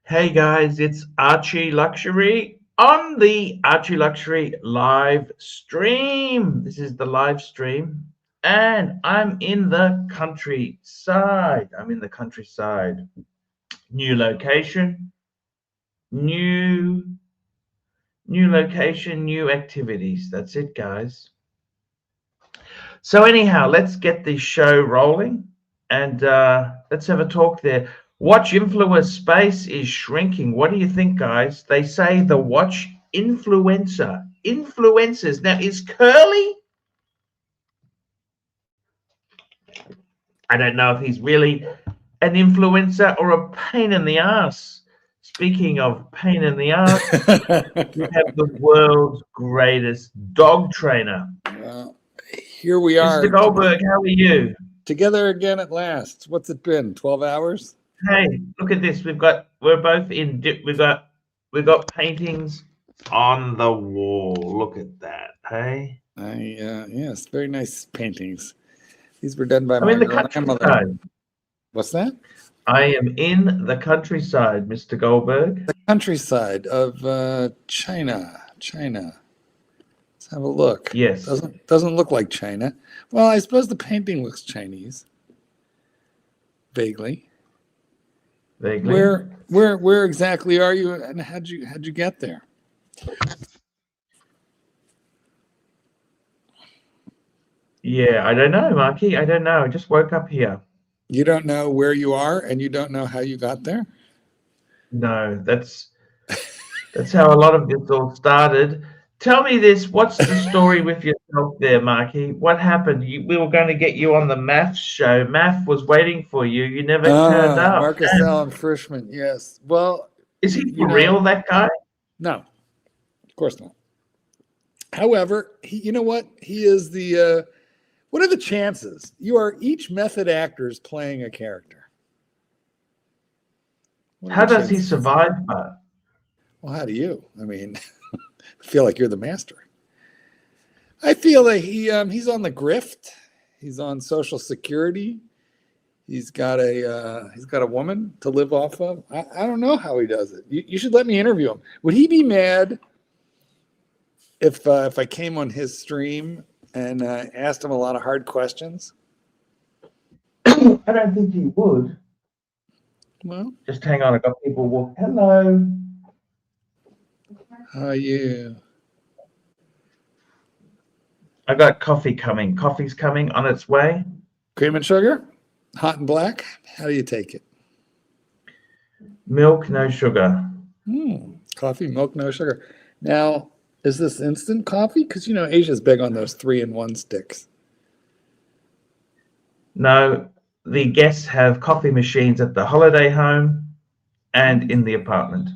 Hey guys, it's Archie Luxury on the Archie Luxury live stream. This is the live stream, and I'm in the countryside. New location, new new location, new activities. That's it, guys. So anyhow, let's get the show rolling, and let's have a talk there. Watch influencer space is shrinking. What do you think, guys? They say the watch influencers. Now, is Curly? I don't know if he's really an influencer or a pain in the ass. Speaking of pain in the ass, we have the world's greatest dog trainer. Well, here we are. Mr. Goldberg, how are you? Together again at last. What's it been? 12 hours? Hey, look at this. We're both in we've got paintings on the wall. Look at that. Hey. Yes, very nice paintings. These were done by I'm my in the grandmother. countryside. What's that? I am in the countryside, Mr. Goldberg. The countryside of China. Let's have a look. Yes. Doesn't look like China. Well, I suppose the painting looks Chinese. Vaguely. Where exactly are you, and how'd you get there? Yeah, I don't know, Marky. I don't know. I just woke up here. You don't know where you are, and you don't know how you got there? No, that's how a lot of this all started. Tell me this. What's the story with yourself there, Marky? What happened? We were going to get you on the math show. Math was waiting for you. You never turned up. Marcus Allen Frischman, yes. Well, is he for real, that guy? No, of course not. However, you know what? He is the... what are the chances? You are each method actor is playing a character. How does he survive that? Well, how do you? I mean, I feel like you're the master. I feel like he's on the grift. He's on Social Security. He's got a woman to live off of. I don't know how he does it. You should let me interview him. Would he be mad if I came on his stream and asked him a lot of hard questions? I don't think he would. Well, just hang on. I got people walk. Hello. How are you? I got coffee coming. Coffee's coming on its way. Cream and sugar? Hot and black? How do you take it? Milk, no sugar. Coffee, milk, no sugar. Now, is this instant coffee? Because, you know, Asia's big on those 3-in-1 sticks. No, the guests have coffee machines at the holiday home and in the apartment.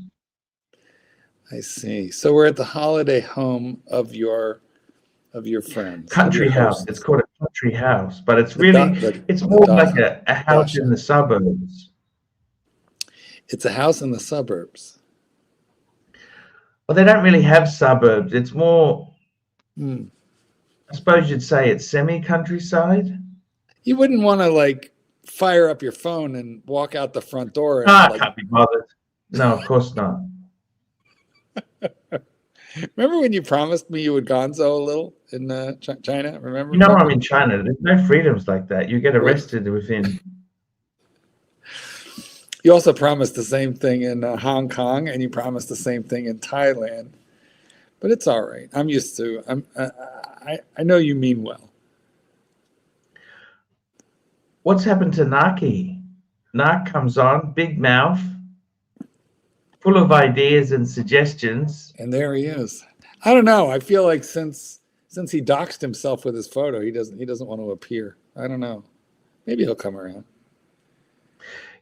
I see. So we're at the holiday home of your friends. Country house. It's called a country house, but it's really it's more like a house in the suburbs. It's a house in the suburbs. Well, they don't really have suburbs. It's more, I suppose you'd say it's semi-countryside. You wouldn't want to like fire up your phone and walk out the front door. And, I can't be bothered. No, of course not. Remember when you promised me you would gonzo a little in China? Remember? You know, I'm in China. There's no freedoms like that. You get arrested within. You also promised the same thing in Hong Kong, and you promised the same thing in Thailand. But it's all right. I'm used to. I know you mean well. What's happened to Naki? Nak comes on, big mouth, full of ideas and suggestions. And there he is. I don't know. I feel like since he doxed himself with his photo, he doesn't want to appear. I don't know. Maybe he'll come around.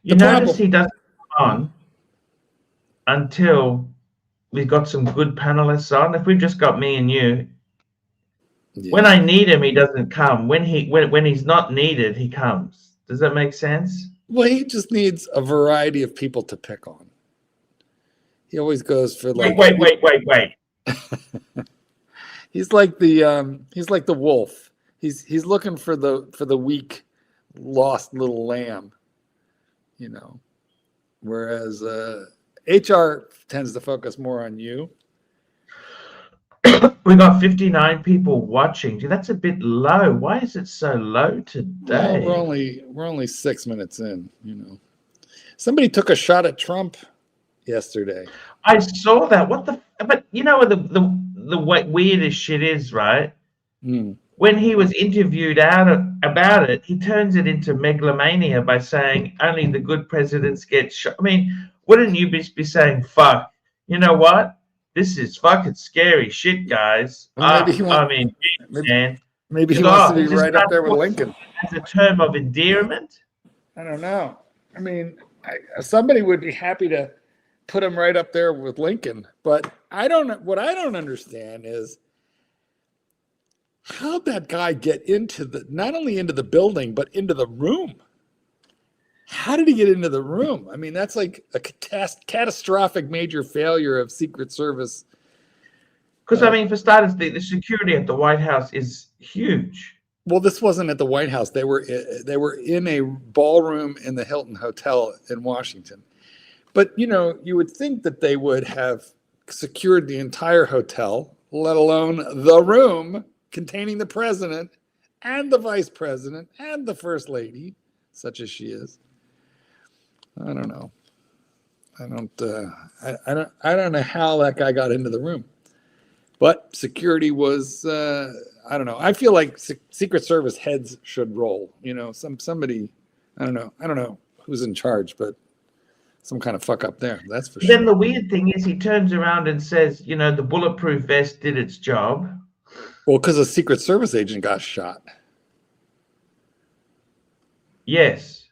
You notice he doesn't come on until we've got some good panelists on. If we've just got me and you, when I need him, he doesn't come. When he's not needed, he comes. Does that make sense? Well, he just needs a variety of people to pick on. He always goes for like wait. He's like the wolf. He's looking for the weak, lost little lamb, you know. Whereas HR tends to focus more on you. We got 59 people watching. Gee, that's a bit low. Why is it so low today? Well, we're only 6 minutes in. You know, somebody took a shot at Trump yesterday. I saw that. What the? But you know what the weirdest shit is, right? When he was interviewed about it, he turns it into megalomania by saying only the good presidents get shot. I mean, wouldn't you be saying, "Fuck"? You know what? This is fucking scary shit, guys. Well, maybe he I mean, man. Maybe he wants to be right up there with Lincoln. As a term of endearment? I don't know. I mean, somebody would be happy to put him right up there with Lincoln, but what I don't understand is how'd that guy get into not only into the building, but into the room? How did he get into the room? I mean, that's like a catastrophic major failure of Secret Service. Because, I mean, for starters, the security at the White House is huge. Well, this wasn't at the White House. They were in a ballroom in the Hilton Hotel in Washington. But, you know, you would think that they would have secured the entire hotel, let alone the room containing the president and the vice president and the first lady, such as she is. I don't know. I don't know how that guy got into the room, but security was, I don't know. I feel like Secret Service heads should roll, you know, somebody, I don't know who's in charge, but some kind of fuck up there. That's for sure. Then the weird thing is he turns around and says, you know, the bulletproof vest did its job. Well, because a Secret Service agent got shot. Yes.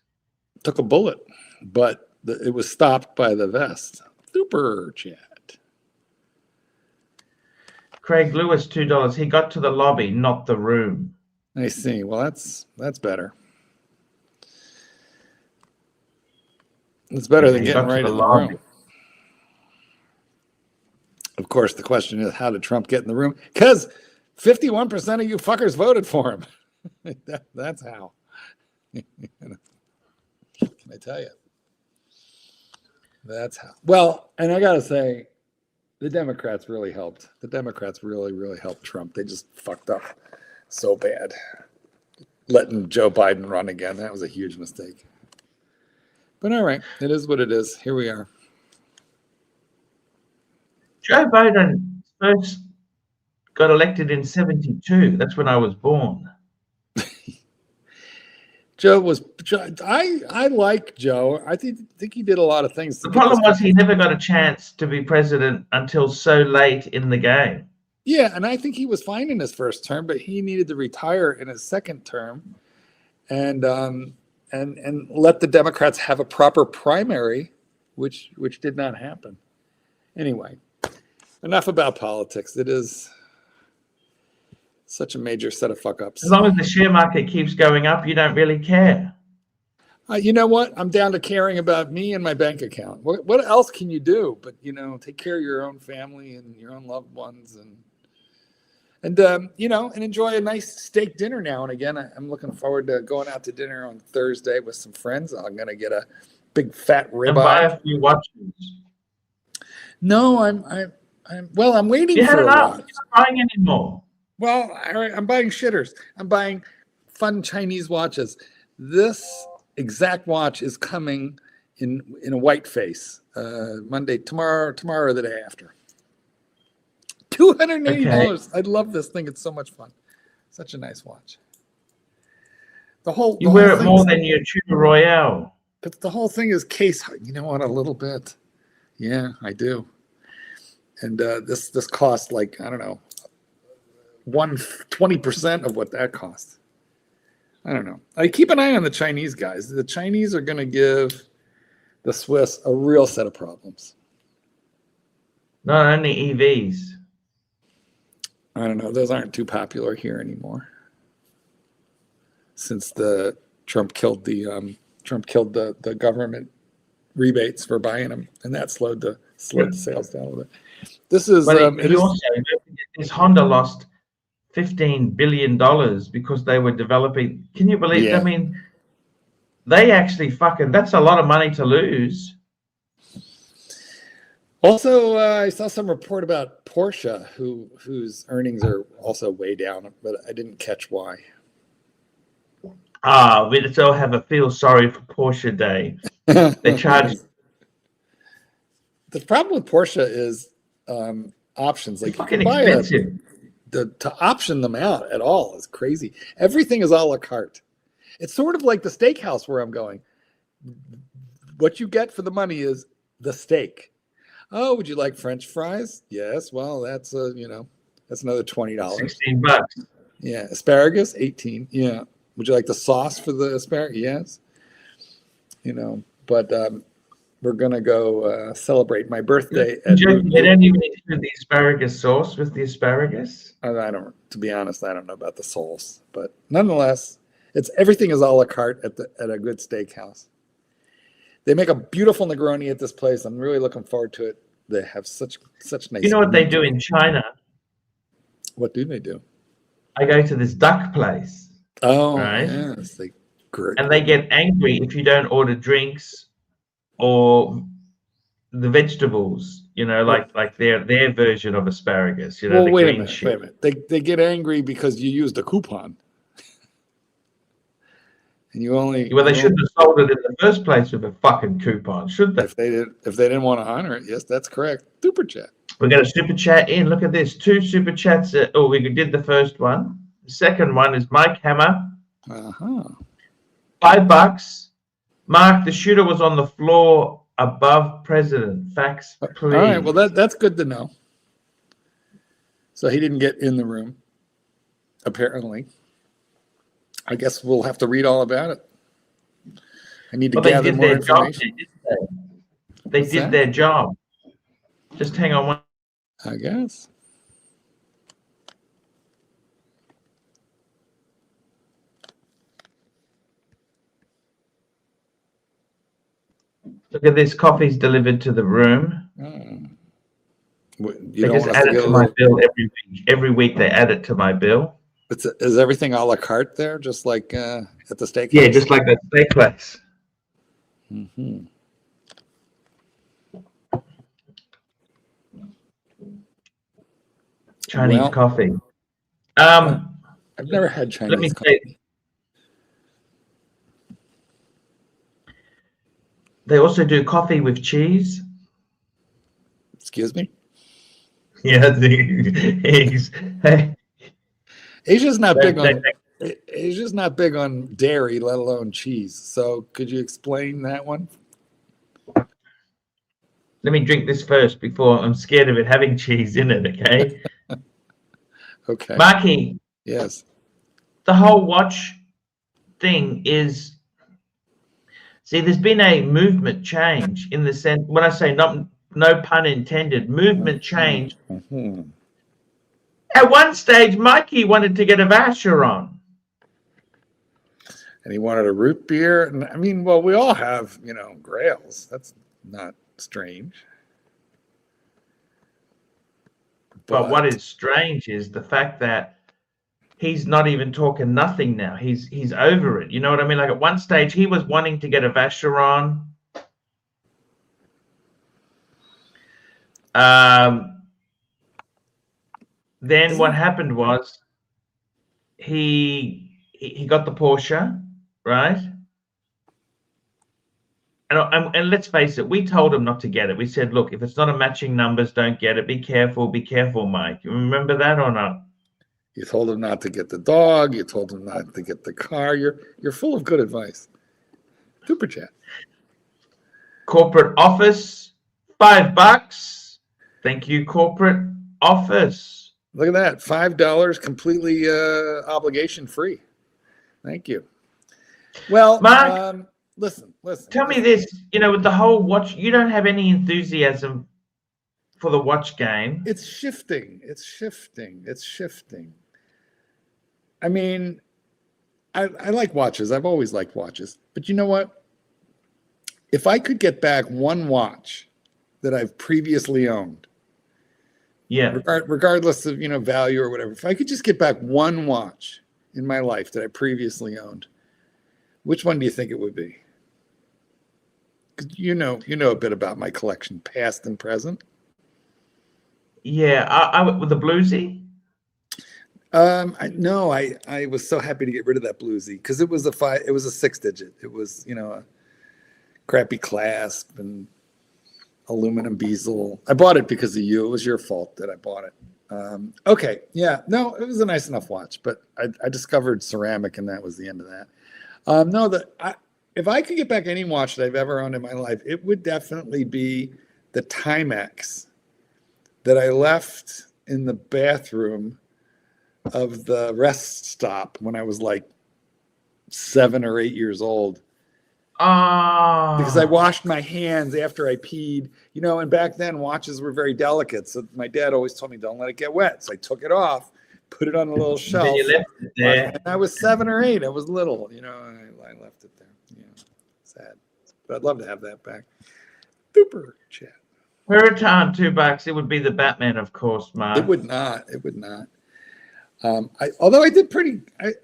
Took a bullet, but it was stopped by the vest. Super chat. Craig Lewis, $2. He got to the lobby, not the room. I see. Well, that's better. It's better than getting right in the room. Of course, the question is, how did Trump get in the room? Because 51% of you fuckers voted for him. That's how. Can I tell you? That's how. Well, and I got to say, the Democrats really helped. The Democrats really, really helped Trump. They just fucked up so bad. Letting Joe Biden run again, that was a huge mistake. But all right, it is what it is. Here we are. Joe Biden first got elected in 1972. That's when I was born. I like Joe. I think he did a lot of things. The problem was he never got a chance to be president until so late in the game. Yeah, and I think he was fine in his first term, but he needed to retire in his second term, and let the Democrats have a proper primary, which did not happen. Anyway, enough about politics. It is such a major set of fuck ups. As long as the share market keeps going up, you don't really care. You know what? I'm down to caring about me and my bank account. What else can you do? But, you know, take care of your own family and your own loved ones, and you know, and enjoy a nice steak dinner now and again. I'm looking forward to going out to dinner on Thursday with some friends. I'm going to get a big fat ribeye. And buy a few watches. No, I'm waiting for a watch. You're not buying anymore. Well, all right, I'm buying shitters. I'm buying fun Chinese watches. This exact watch is coming in a white face Monday, tomorrow, or the day after. $280. Okay. I love this thing. It's so much fun. Such a nice watch. You wear it more than your Tuna Royale. But the whole thing is case. You know what? A little bit. Yeah, I do. And this costs like, I don't know, 20% of what that costs. I don't know. I keep an eye on the Chinese guys. The Chinese are going to give the Swiss a real set of problems. Not only EVs. I don't know. Those aren't too popular here anymore. Since Trump killed the government rebates for buying them, and that slowed the sales down a little bit. This is. This Honda lost $15 billion because they were developing. Can you believe? Yeah. I mean, they actually that's a lot of money to lose. Also, I saw some report about Porsche, whose earnings are also way down, but I didn't catch why. Let's all have a feel sorry for Porsche Day. They charge. The problem with Porsche is options. Like, It's you fucking can buy expensive. to option them out at all is crazy. Everything is a la carte. It's sort of like the steakhouse where I'm going. What you get for the money is the steak. Oh, would you like French fries? Yes. Well, that's that's another $20. $16. Yeah. Asparagus, 18. Yeah. Would you like the sauce for the asparagus? Yes. But we're gonna go celebrate my birthday. They don't even include the asparagus sauce with the asparagus. To be honest, I don't know about the sauce, but nonetheless, everything is a la carte at a good steakhouse. They make a beautiful Negroni at this place. I'm really looking forward to it. They have such nice. You know what they do in China? What do they do? I go to this duck place. Oh, right? yes. And they get angry if you don't order drinks or the vegetables, like their version of asparagus, well, the wait a green minute, shit. wait a minute. They get angry because you used a coupon. And you only they shouldn't have sold it in the first place with a fucking coupon, should they? If they didn't want to honor it, yes, that's correct. Super chat. We got a super chat in. Look at this. 2 super chats. We did the first one. The second one is Mike Hammer. $5. Mark, the shooter was on the floor above president. Facts, please. All right. Well, that's good to know. So he didn't get in the room, apparently. I guess we'll have to read all about it. I need to gather more information. They did their job. Just hang on one. I guess. Look at this. Coffee's delivered to the room. They just add it to my bill every week. Every week they add it to my bill. Is everything a la carte there, just like at the steakhouse? Yeah, just like that steak place. Mm-hmm. Chinese coffee. I've never had Chinese coffee. They also do coffee with cheese. Excuse me? Yeah, Asia's not big on dairy, let alone cheese. So could you explain that one? Let me drink this first before I'm scared of it having cheese in it, okay? Okay. Marky. Yes. The whole watch thing is, see, there's been a movement change in the sense, when I say no pun intended, movement change. Mm-hmm. At one stage, Mikey wanted to get a Vacheron. And he wanted a root beer. And I mean, well, we all have, grails. That's not strange. But what is strange is the fact that he's not even talking nothing now. He's over it. You know what I mean? Like at one stage, he was wanting to get a Vacheron. Then what happened was he got the Porsche, right? And let's face it, we told him not to get it. We said, look, if it's not a matching numbers, don't get it. Be careful, Mike. You remember that or not? You told him not to get the dog. You told him not to get the car. You're full of good advice. Super chat. Corporate office, $5. Thank you, corporate office. Look at that, $5 completely obligation free. Thank you. Well, Mark, listen. Tell me this, with the whole watch, you don't have any enthusiasm for the watch game. It's shifting. I mean, I like watches. I've always liked watches. But you know what? If I could get back one watch that I've previously owned, yeah, regardless of value or whatever, if I could just get back one watch in my life that I previously owned, which one do you think it would be? 'Cause you know a bit about my collection, past and present. Yeah, with the bluesy. I was so happy to get rid of that bluesy because it was a 6-digit. It was, a crappy clasp and aluminum bezel. I bought it because of you. It was your fault that I bought it. Okay, yeah, no, it was a nice enough watch, but I discovered ceramic, and that was the end of that. If I could get back any watch that I've ever owned in my life, it would definitely be the Timex that I left in the bathroom of the rest stop when I was like 7 or 8 years old. Because I washed my hands after I peed, and back then watches were very delicate. So my dad always told me, don't let it get wet. So I took it off, put it on a little shelf. Then you left it there. And I was 7 or 8. I was little, and I left it there. Sad. But I'd love to have that back. Super chat. Per a time, $2. It would be the Batman, of course, Mark. It would not. Although I did pretty,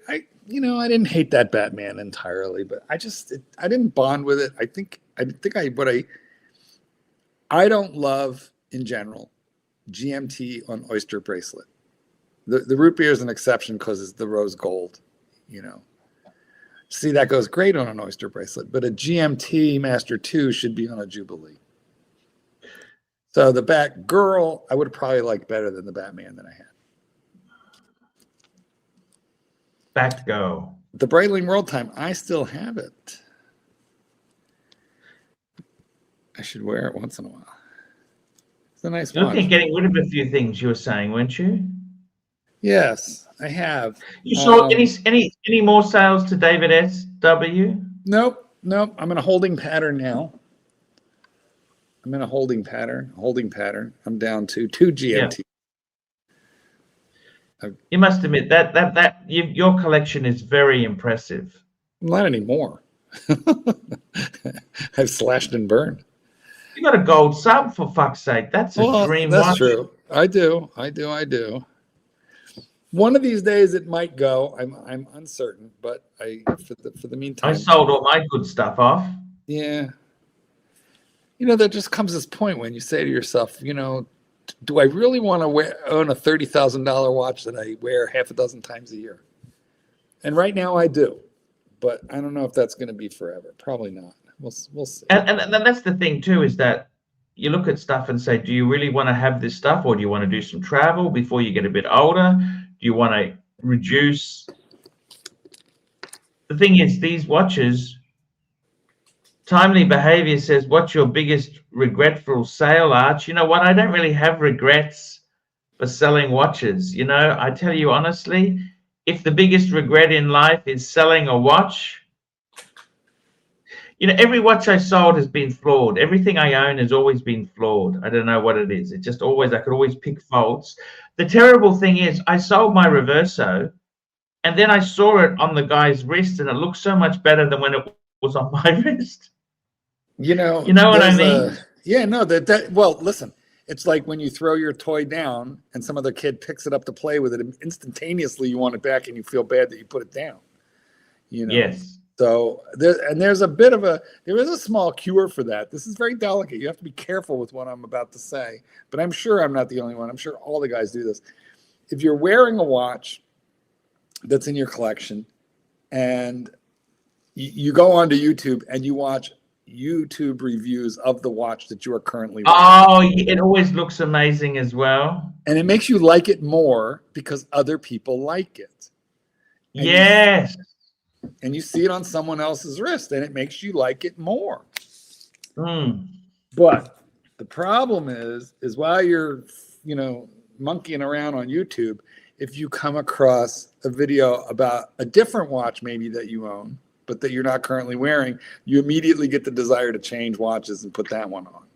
I didn't hate that Batman entirely, but I didn't bond with it. I don't love in general GMT on oyster bracelet. The root beer is an exception because it's the rose gold, See, that goes great on an oyster bracelet, but a GMT Master 2 should be on a Jubilee. So the Batgirl, I would have probably liked better than the Batman that I had. Batgirl. The Breitling World Time, I still have it. I should wear it once in a while. It's a nice watch. You're looking at getting rid of a few things you were saying, weren't you? Yes, I have. You saw any more sales to David S.W.? Nope. I'm in a holding pattern now. I'm down to 2 GMT. Yeah. You must admit that your collection is very impressive. Not anymore. I've slashed and burned. You got a gold sub, for fuck's sake. That's a dream watch. That's true. I do. One of these days it might go. I'm uncertain, but for the meantime, I sold all my good stuff off. Yeah. There just comes this point when you say to yourself, do I really want to own a $30,000 watch that I wear half a dozen times a year? And right now I do, but I don't know if that's going to be forever. Probably not. We'll see. And that's the thing too, is that you look at stuff and say, do you really want to have this stuff, or do you want to do some travel before you get a bit older? Do you want to reduce? The thing is, these watches, Timely Behavior says, what's your biggest regretful sale, Arch? You know what? I don't really have regrets for selling watches. I tell you honestly, if the biggest regret in life is selling a watch, every watch I sold has been flawed. Everything I own has always been flawed. I don't know what it is. It just always, I could always pick faults. The terrible thing is I sold my Reverso, and then I saw it on the guy's wrist, and it looked so much better than when it was on my wrist. You know what I mean? Yeah, no, well, listen, it's like when you throw your toy down and some other kid picks it up to play with it, and instantaneously you want it back and you feel bad that you put it down. Yes. So there is a small cure for that. This is very delicate. You have to be careful with what I'm about to say, but I'm sure I'm not the only one. I'm sure all the guys do this. If you're wearing a watch that's in your collection and you go onto YouTube and you watch YouTube reviews of the watch that you are currently wearing. Oh, it always looks amazing as well. And it makes you like it more because other people like it. And yes. And you see it on someone else's wrist, and it makes you like it more. But the problem is while you're, monkeying around on YouTube, if you come across a video about a different watch maybe that you own, but that you're not currently wearing, you immediately get the desire to change watches and put that one on.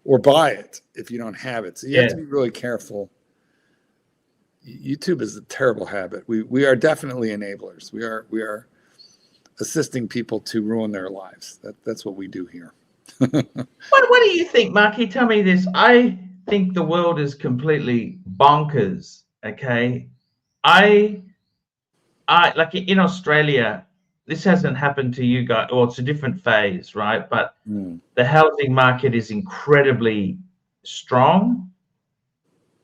Or buy it if you don't have it. So you have to be really careful. YouTube is a terrible habit. We are definitely enablers. We are assisting people to ruin their lives. That's what we do here. What do you think, Marky? Tell me this. I think the world is completely bonkers. Okay, I like in Australia. This hasn't happened to you guys. Well, it's a different phase, right? But the housing market is incredibly strong.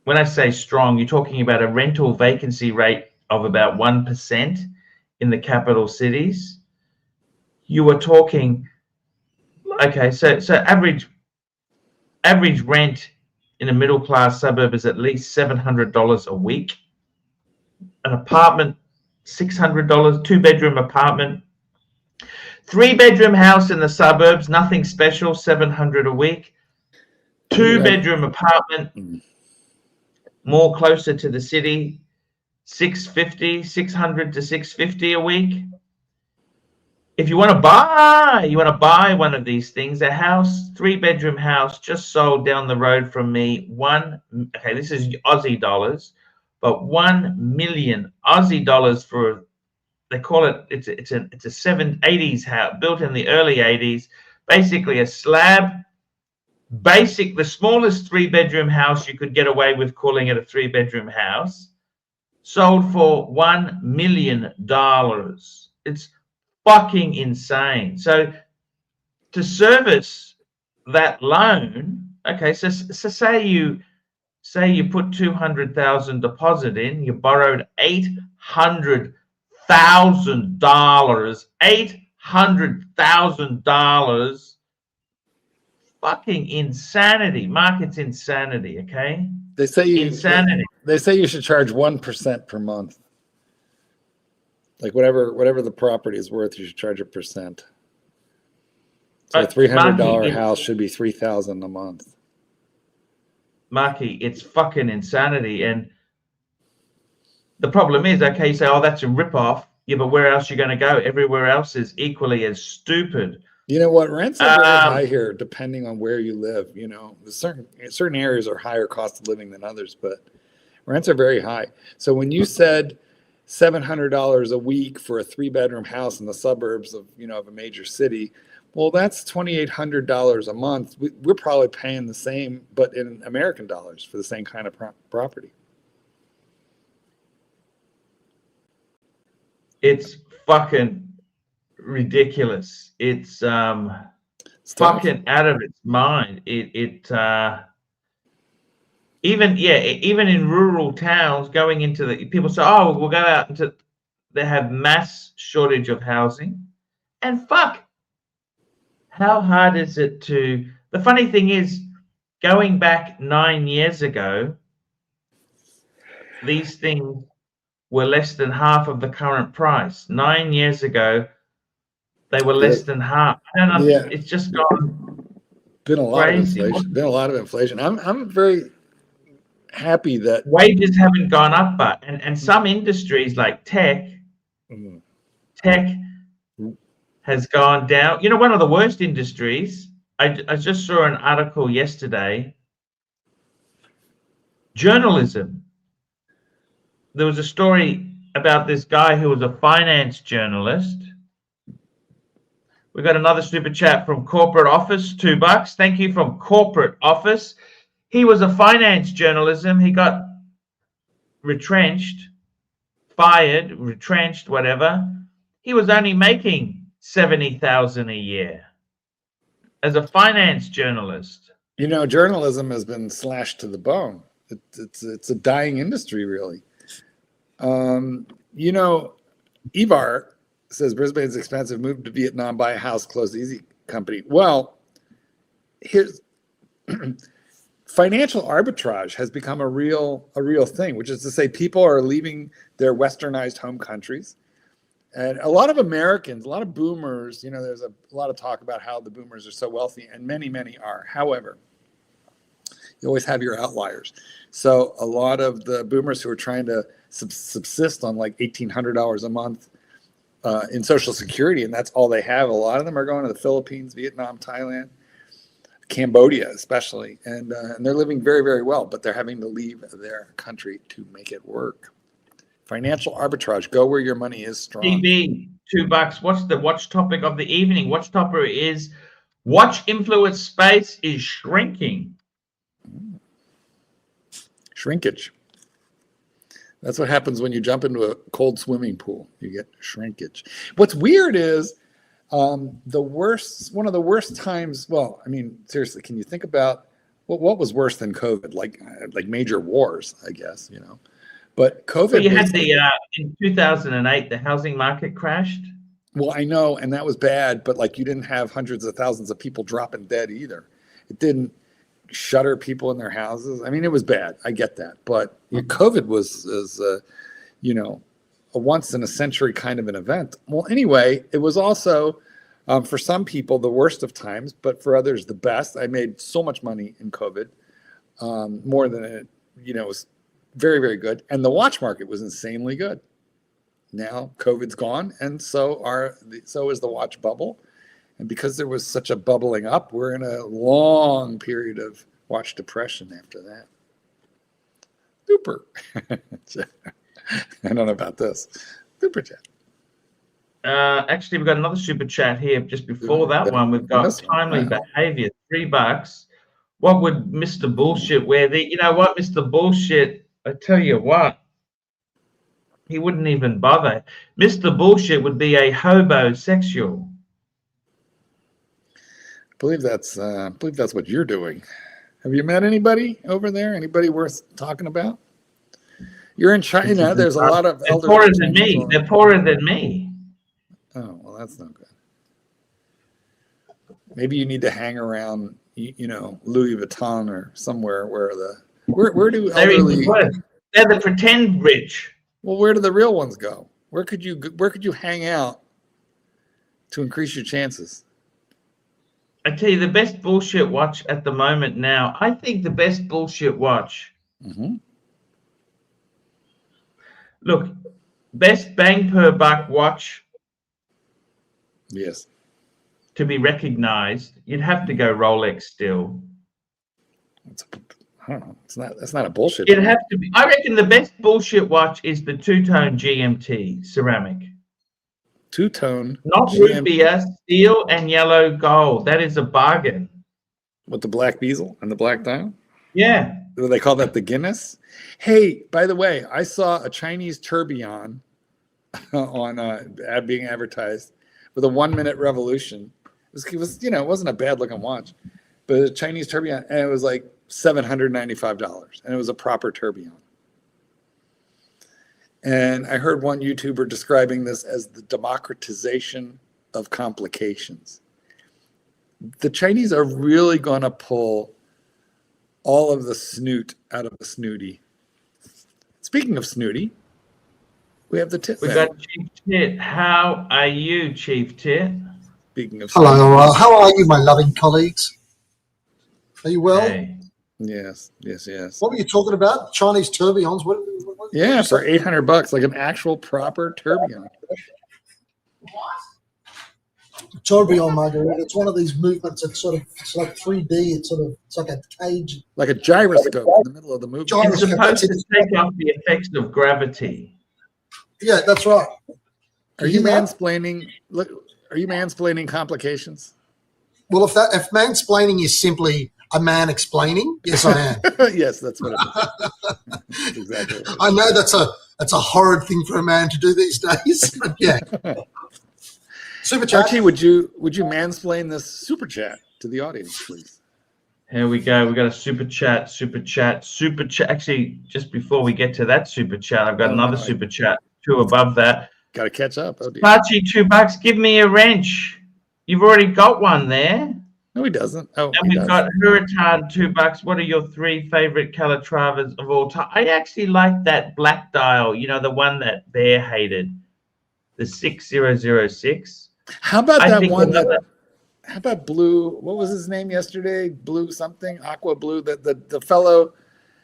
when I say strong, you're talking about a rental vacancy rate of about 1% in the capital cities. You are talking, okay, so average rent in a middle class suburb is at least $700 a week. An apartment, $600, 2-bedroom apartment. 3-bedroom house in the suburbs, nothing special, $700 a week. 2-bedroom apartment, more closer to the city, $600 to $650 a week. If you want to buy one of these things, a house, 3-bedroom house, just sold down the road from me. Okay, this is Aussie dollars, but 1 million Aussie dollars for, they call it, it's a 80s house built in the early 80s, basically a slab. The smallest 3-bedroom house you could get away with calling it a 3-bedroom house, sold for $1 million. It's fucking insane. So to service that loan, okay, so say you put 200,000 deposit in, you borrowed $800,000, $800,000. Fucking insanity. Market's insanity, okay? They say insanity. They say you should charge 1% per month. Like whatever the property is worth, you should charge 1%. So a $300 house should be $3,000 a month. Marky, it's fucking insanity. And the problem is, okay, you say, oh, that's a ripoff. Yeah, but where else are you going to go? Everywhere else is equally as stupid. You know what? Rents are very high here, depending on where you live. You know, certain areas are higher cost of living than others, but rents are very high. So when you said $700 a week for a 3-bedroom house in the suburbs of a major city, well, that's $2,800 a month. We're probably paying the same, but in American dollars for the same kind of property. It's fucking ridiculous. It's fucking out of its mind. Even in rural towns, going into the, people say, oh, we'll go out into, they have mass shortage of housing. And fuck, how hard is it to, the funny thing is, going back 9 years ago, these things were less than half of the current price. 9 years ago, they were less than half. I don't know. Yeah. It's just gone. Been a lot of inflation. Been a lot of inflation. I'm very happy that wages haven't gone up, but and some industries like tech has gone down. You know, one of the worst industries. I just saw an article yesterday. Journalism. There was a story about this guy who was a finance journalist. We got another super chat from Corporate Office, $2. Thank you from Corporate Office. He was a finance journalism. He got retrenched, fired, retrenched, whatever. He was only making $70,000 a year as a finance journalist. You know, journalism has been slashed to the bone. It's a dying industry, really. You know, Ivar says Brisbane's expensive. Move to Vietnam, buy a house, close the easy company. Well, here's financial arbitrage has become a real thing, which is to say people are leaving their westernized home countries. And a lot of Americans, a lot of boomers, you know, there's a lot of talk about how the boomers are so wealthy, and many are. However, you always have your outliers. So a lot of the boomers who are trying to subsist on like $1,800 a month in Social Security, and that's all they have. A lot of them are going to the Philippines, Vietnam, Thailand, Cambodia especially, and they're living very, very well, but they're having to leave their country to make it work. Financial arbitrage, go where your money is strong. DB, $2. What's the watch topic of the evening? Watch topic is watch influence space is shrinking. Shrinkage. That's what happens when you jump into a cold swimming pool. You get shrinkage. What's weird is one of the worst times. Well, I mean, seriously, can you think about well, what was worse than COVID? Like major wars, I guess, you know. But COVID Well, you was had the in 2008, the housing market crashed. well, I know, and that was bad, but like you didn't have hundreds of thousands of people dropping dead either. It didn't shutter people in their houses. I mean, it was bad. I get that, but COVID was you know, a once in a century kind of an event. Well, anyway, it was also for some people the worst of times, but for others the best. I made so much money in COVID, more than it, you know, was very, very good, and the watch market was insanely good. Now COVID's gone, and so is the watch bubble. And because there was such a bubbling up, we're in a long period of watch depression after that. Super. I don't know about this. Super chat. Actually, we've got another super chat here. Just before that one, we've got timely behavior, $3. What would Mr. Bullshit wear? You know what, Mr. Bullshit, I tell you what, he wouldn't even bother. Mr. Bullshit would be a hobosexual. I believe that's what you're doing. Have you met anybody over there? Anybody worth talking about? You're in China. There's a lot of elderly. They're poorer than me. They're poorer than me. Oh, well, that's not good. Maybe you need to hang around, you know, Louis Vuitton or somewhere where do elderly? They're the pretend rich. Well, where do the real ones go? Where could you hang out to increase your chances? I tell you, the best bullshit watch at the moment now, I think the best bullshit watch. Mm-hmm. Look, best bang per buck watch. Yes. To be recognized, you'd have to go Rolex still. I don't know. That's not a bullshit. It'd have to be. I reckon the best bullshit watch is the two-tone GMT ceramic. Two-tone, not rubier, steel and yellow gold. That is a bargain. With the black bezel and the black dial? Yeah. Do they call that the Guinness? Hey, by the way, I saw a Chinese tourbillon on being advertised with a 1-minute revolution. It was, you know, it wasn't a bad looking watch, but a Chinese tourbillon, and it was like $795, and it was a proper tourbillon. And I heard one YouTuber describing this as the democratization of complications. The Chinese are really going to pull all of the snoot out of the snooty. Speaking of snooty, we have the Tit. We got Chief Tit. How are you, Chief Tit? Speaking of hello, how are you, my loving colleagues? Are you well? Hey. Yes. What were you talking about? Chinese tourbillons? What yeah, for $800, like an actual proper tourbillon. Tourbillon, Margarita. It's one of these movements. It's like 3D. It's like a cage, like a gyroscope in the middle of the movement. It's supposed to take off the effects of gravity. Yeah, that's right. Are you mansplaining? Look, are you mansplaining complications? Well, if mansplaining is simply a man explaining, yes, I am. Yes, that's what it is. That's exactly what it is. I know that's a horrid thing for a man to do these days. But yeah. Super chat. Archie, would you mansplain this super chat to the audience, please? Here we go. We got a super chat. Actually, just before we get to that super chat, I've got another super chat. 2 above that. Got to catch up. Oh, dear. Archie, $2. Give me a wrench. You've already got one there. No, he doesn't. Oh, and we've got Huracan, $2. What are your 3 favorite Calatravas of all time? I actually like that black dial. You know, the one that Bear hated, the 6006. How about that one? How about Blue? What was his name yesterday? Blue something, Aqua Blue. The fellow.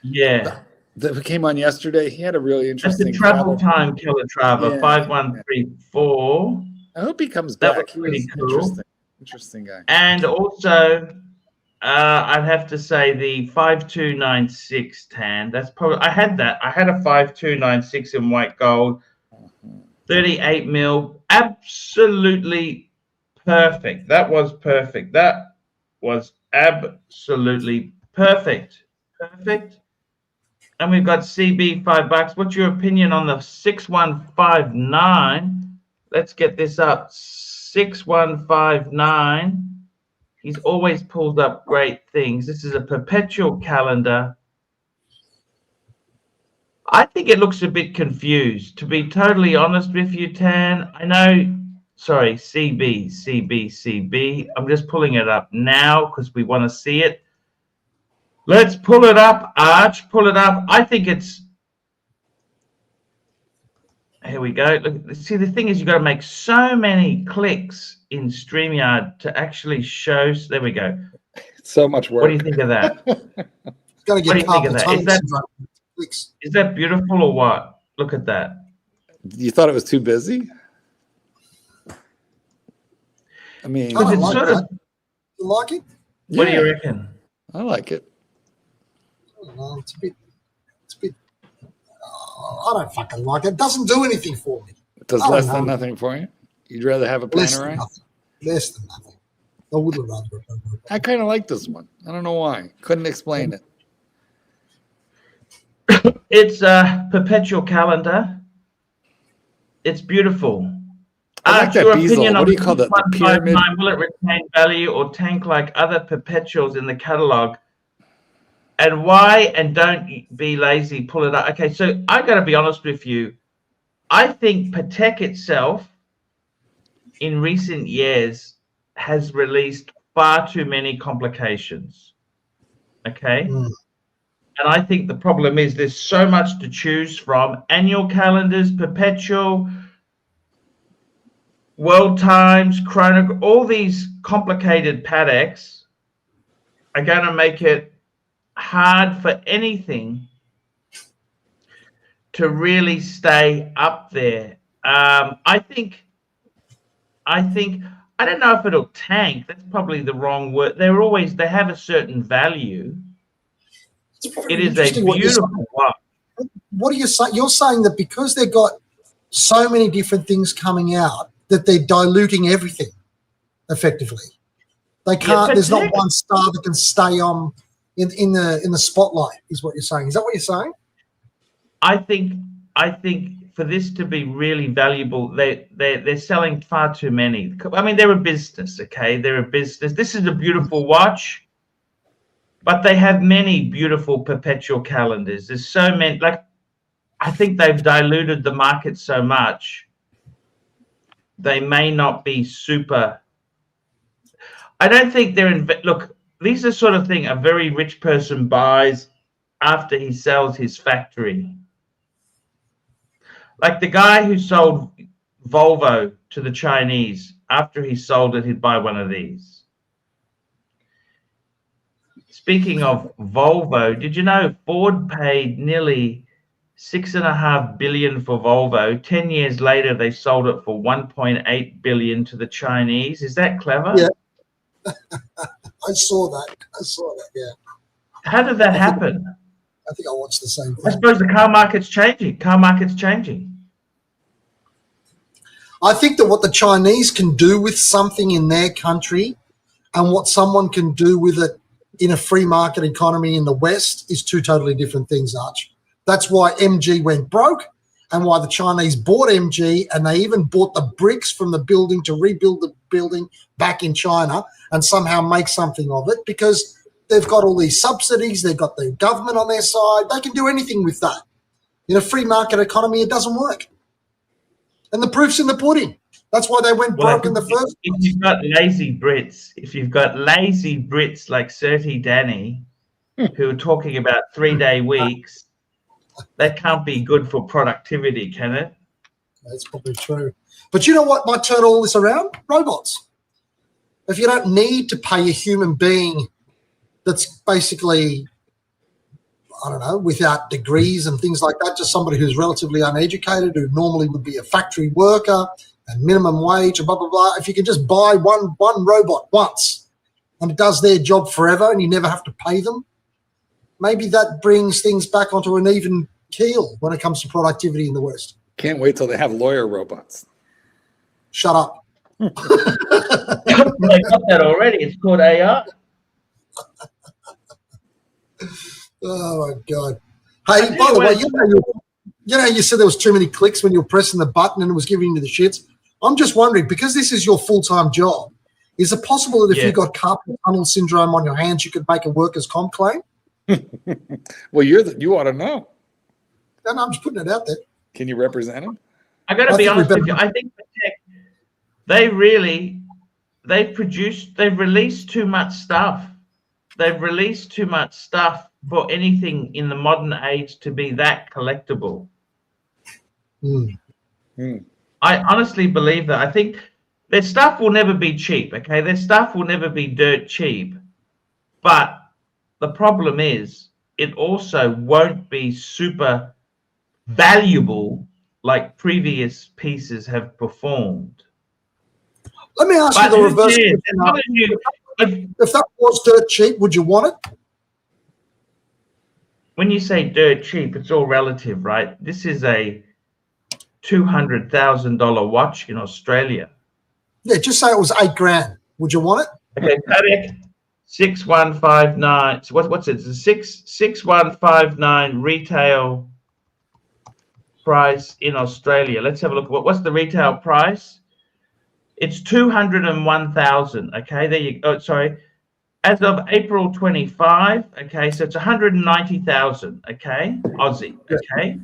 Yeah. That came on yesterday. He had a really interesting. That's the travel time Calatrava, 5134. I hope he comes back. That was pretty cool. Interesting guy. And also, I'd have to say the 5296 tan. That's probably I had a 5296 in white gold, 38 mil. Absolutely perfect. That was perfect. That was absolutely perfect. Perfect. And we've got CB $5. What's your opinion on the 6159? Let's get this up. 6159. He's always pulled up great things. This is a perpetual calendar. I think it looks a bit confused, to be totally honest with you, Tan. I know, sorry, CB. I'm just pulling it up now because we want to see it. Let's pull it up, Arch. Pull it up. I think it's... Here we go. Look, see, the thing is, you've got to make so many clicks in StreamYard to actually show. There we go. It's so much work. What do you think of that? Got to get What do you think of that? Is that beautiful or what? Look at that. You thought it was too busy? I mean, I it's like sort that. of, You like it? what do you reckon? I like it. I don't know. It's a bit. I don't fucking like it. It doesn't do anything for me. It does less than nothing for you? You'd rather have a Less than panorama? nothing. Less than nothing. I would have rather. I kind of like this one. I don't know why. Couldn't explain it. It's a perpetual calendar. It's beautiful. I like that your bezel. opinion What on do you call that? The pyramid? Will it retain value or tank like other perpetuals in the catalog? And why? And don't be lazy. Pull it up. Okay, so I got to be honest with you. I think Patek itself, in recent years, has released far too many complications. Okay. And I think the problem is there's so much to choose from. Annual calendars, perpetual, world times, chronograph, all these complicated Pateks are going to make it hard for anything to really stay up there. I think I don't know if it'll tank. That's probably the wrong word. They have a certain value. It is a beautiful watch. What are you saying? You're saying that because they've got so many different things coming out that they're diluting everything effectively. They can't. There's not one star that can stay on in the spotlight. Is what you're saying? Is that what you're saying? I think for this to be really valuable, they're selling far too many. I mean, they're a business, okay? They're a business. This is a beautiful watch, but they have many beautiful perpetual calendars. There's so many. Like, I think they've diluted the market so much. They may not be super. I don't think they're look. These are sort of thing a very rich person buys after he sells his factory. Like the guy who sold Volvo to the Chinese, after he sold it, he'd buy one of these. Speaking of Volvo, did you know Ford paid nearly $6.5 billion for Volvo? 10 years later, they sold it for $1.8 billion to the Chinese. Is that clever? Yeah. I saw that. Yeah. How did that happen? I think I watched the same thing. I suppose the car market's changing. I think that what the Chinese can do with something in their country and what someone can do with it in a free market economy in the West is two totally different things, Arch. That's why MG went broke and why the Chinese bought MG, and they even bought the bricks from the building to rebuild the building back in China and somehow make something of it, because they've got all these subsidies, they've got the government on their side. They can do anything with that. In a free market economy, it doesn't work. And the proof's in the pudding. That's why they went broke in the first place. If you've got lazy Brits like Surty Danny, who are talking about 3-day weeks, that can't be good for productivity, can it? That's probably true. But you know what might turn all this around? Robots. If you don't need to pay a human being that's basically, I don't know, without degrees and things like that, just somebody who's relatively uneducated, who normally would be a factory worker and minimum wage and blah, blah, blah. If you can just buy one robot once and it does their job forever and you never have to pay them, maybe that brings things back onto an even keel when it comes to productivity in the West. Can't wait till they have lawyer robots. Shut up. They got that already. It's called AI. Oh, my God. Hey, by the way, you said there was too many clicks when you were pressing the button and it was giving you the shits. I'm just wondering, because this is your full-time job, Is it possible that if Yeah. you got carpal tunnel syndrome on your hands, you could make a workers' comp claim? Well, you ought to know. No, I'm just putting it out there. Can you represent him? I got to I be think we honest with better- you. I think they've released too much stuff. They've released too much stuff for anything in the modern age to be that collectible. I honestly believe that. I think their stuff will never be cheap, okay? Their stuff will never be dirt cheap. But the problem is, it also won't be super valuable like previous pieces have performed. Let me ask But you the who reverse cares? question. If that was dirt cheap, would you want it? When you say dirt cheap, it's all relative, right? This is a $200,000 watch in Australia. Yeah, just say it was $8,000. Would you want it? Okay, Patek 6159. So what's it? It's a 6159 retail price in Australia. Let's have a look. What's the retail price? It's 201,000. Okay, there you go. Sorry, as of April 25. Okay, so it's 190,000. Okay, Aussie. Okay.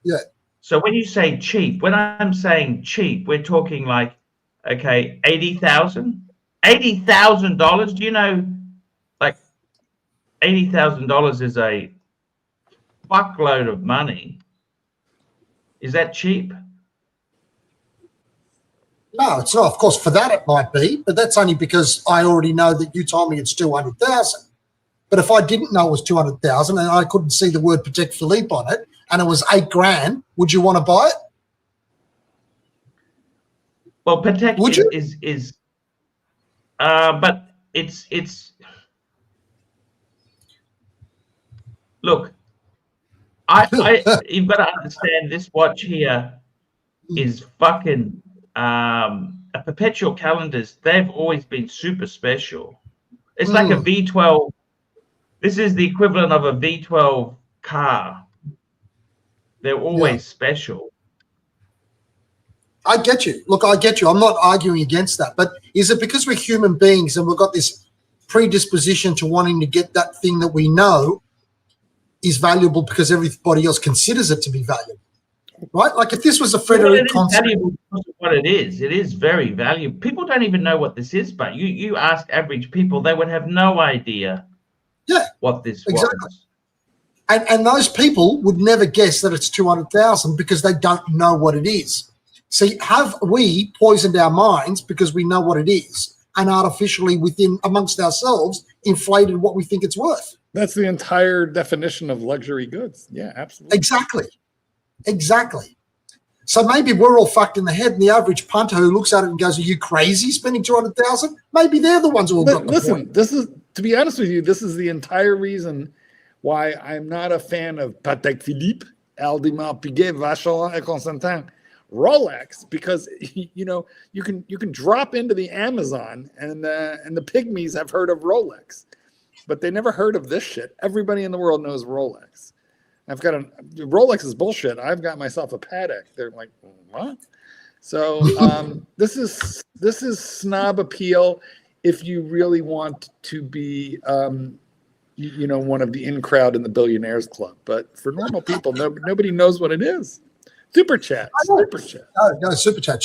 Yeah. So when you say cheap, when I'm saying cheap, we're talking like, okay, 80,000. $80,000. Do you know, like, $80,000 is a fuckload of money. Is that cheap? No, it's not. Of course, for that it might be, but that's only because I already know that you told me it's 200,000. But if I didn't know it was 200,000 and I couldn't see the word Patek Philippe on it and it was $8,000, would you want to buy it? Well, Patek Would you? is but it's look, you've got to understand this watch here is fucking a perpetual calendars. They've always been super special. It's like a V12. This is the equivalent of a V12 car. They're always special. I get you. Look, I get you. I'm not arguing against that. But is it because we're human beings and we've got this predisposition to wanting to get that thing that we know is valuable because everybody else considers it to be valuable? Right? Like if this was a Frederick concept. Valuable because of what it is very valuable. People don't even know what this is, but you ask average people, they would have no idea what this was. And those people would never guess that it's 200,000 because they don't know what it is. See, have we poisoned our minds because we know what it is and artificially within amongst ourselves inflated what we think it's worth? That's the entire definition of luxury goods. Yeah, absolutely. Exactly. So maybe we're all fucked in the head, and the average punter who looks at it and goes, "Are you crazy spending 200,000?" Maybe they're the ones who will got the listen, point. This is, to be honest with you, this is the entire reason why I'm not a fan of Patek Philippe, Aldemar Piguet, Vacheron et Constantin, Rolex, because you know you can drop into the Amazon and the pygmies have heard of Rolex, but they never heard of this shit. Everybody in the world knows Rolex. Rolex is bullshit. I've got myself a Patek. They're like, what? So this is snob appeal if you really want to be one of the in crowd in the Billionaires Club. But for normal people, nobody knows what it is. Super chat. No, super chat.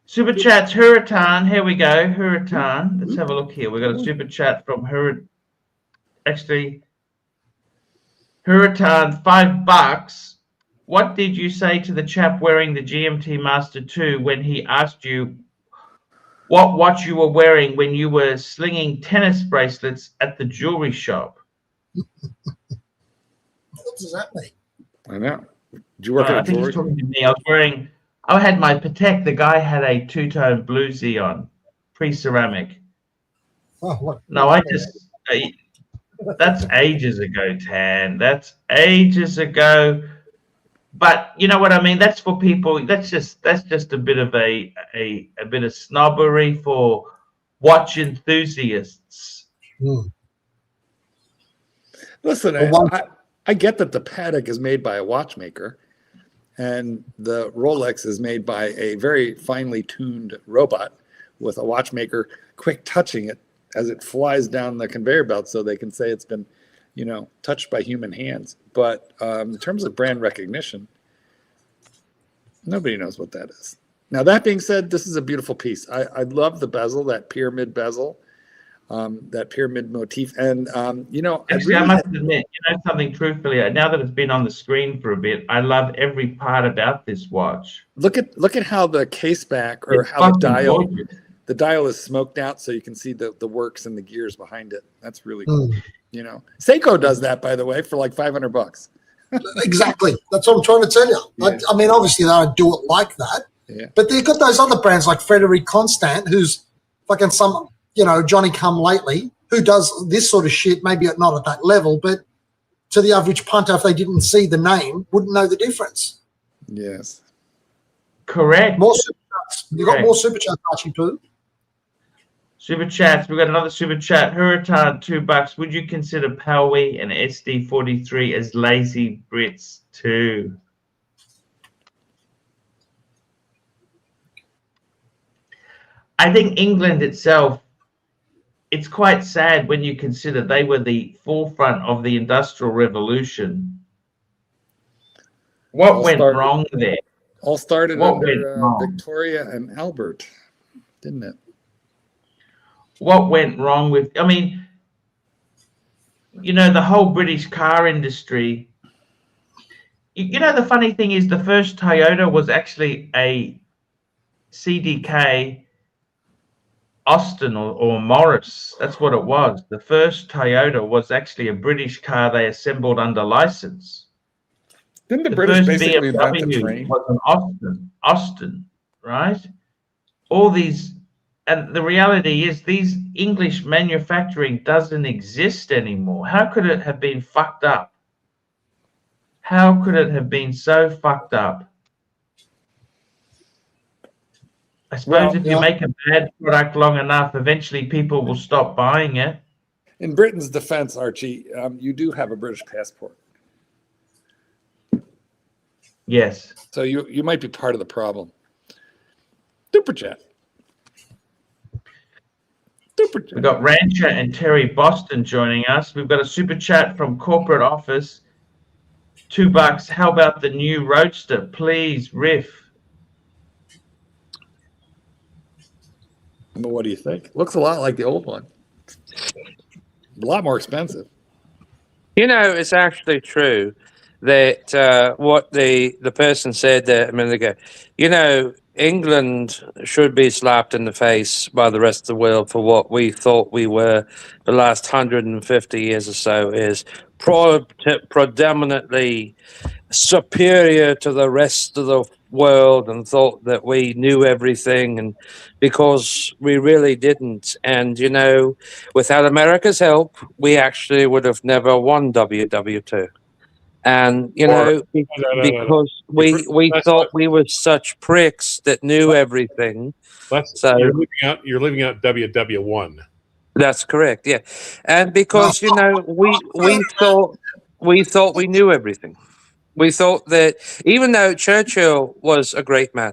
Super chats, Hurritan. Here we go. Hurritan. Let's have a look here. We've got a super chat from Hurritan. Actually, Hurritan, $5. What did you say to the chap wearing the GMT Master 2 when he asked you what watch you were wearing when you were slinging tennis bracelets at the jewelry shop? What does that mean? I know. Did you work at a I think jewelry? he's talking to me. I had my Patek. The guy had a two-tone bluesy on, pre-ceramic. Oh, what? No, that's ages ago, Tan. That's ages ago. But you know what I mean? That's for people. That's just a bit of a bit of snobbery for watch enthusiasts. Listen, I get that the Patek is made by a watchmaker and the Rolex is made by a very finely tuned robot with a watchmaker quick touching it as it flies down the conveyor belt so they can say it's been, touched by human hands. But in terms of brand recognition, nobody knows what that is. Now, that being said, this is a beautiful piece. I love the bezel, that pyramid bezel, that pyramid motif. And, Actually, I must admit, something truthfully, now that it's been on the screen for a bit, I love every part about this watch. Look at how the case back, or It's how the fucking the dial is smoked out so you can see the works and the gears behind it. That's really cool. Seiko does that, by the way, for like $500. Exactly. That's what I'm trying to tell you. Yeah. I mean, obviously they don't do it like that. Yeah. But they've got those other brands like Frederic Constant, who's fucking some, Johnny come lately, who does this sort of shit, maybe not at that level, but to the average punter, if they didn't see the name, wouldn't know the difference. Yes. Correct. More super chats. You got more super chats, Archie Poo. Super chats. We've got another super chat. Huratan, $2. Would you consider Powie and SD43 as lazy Brits too? I think England itself, it's quite sad when you consider they were the forefront of the Industrial Revolution. What went wrong there? All started under Victoria and Albert, didn't it? What went wrong with, the whole British car industry. The funny thing is the first Toyota was actually a CDK Austin or Morris. That's what it was. The first Toyota was actually a British car they assembled under license. Didn't the British basically invent the BMW train? was an Austin, right? All these, and the reality is these English manufacturing doesn't exist anymore. How could it have been fucked up? How could it have been so fucked up? I suppose if you make a bad product long enough, eventually people will stop buying it. In Britain's defense, Archie, you do have a British passport. Yes. So you might be part of the problem. Super chat. We've got Rancher and Terry Boston joining us. We've got a super chat from Corporate Office. $2. How about the new Roadster? Please, riff. But what do you think? Looks a lot like the old one. A lot more expensive. It's actually true that what the person said there a minute ago. England should be slapped in the face by the rest of the world for what we thought we were the last 150 years or so is predominantly superior to the rest of the world and thought that we knew everything, and because we really didn't. And without America's help, we actually would have never won WW2. And because we thought we were such pricks that knew everything. So you're leaving out WW1. That's correct, yeah. And because we thought we knew everything. We thought that even though Churchill was a great man,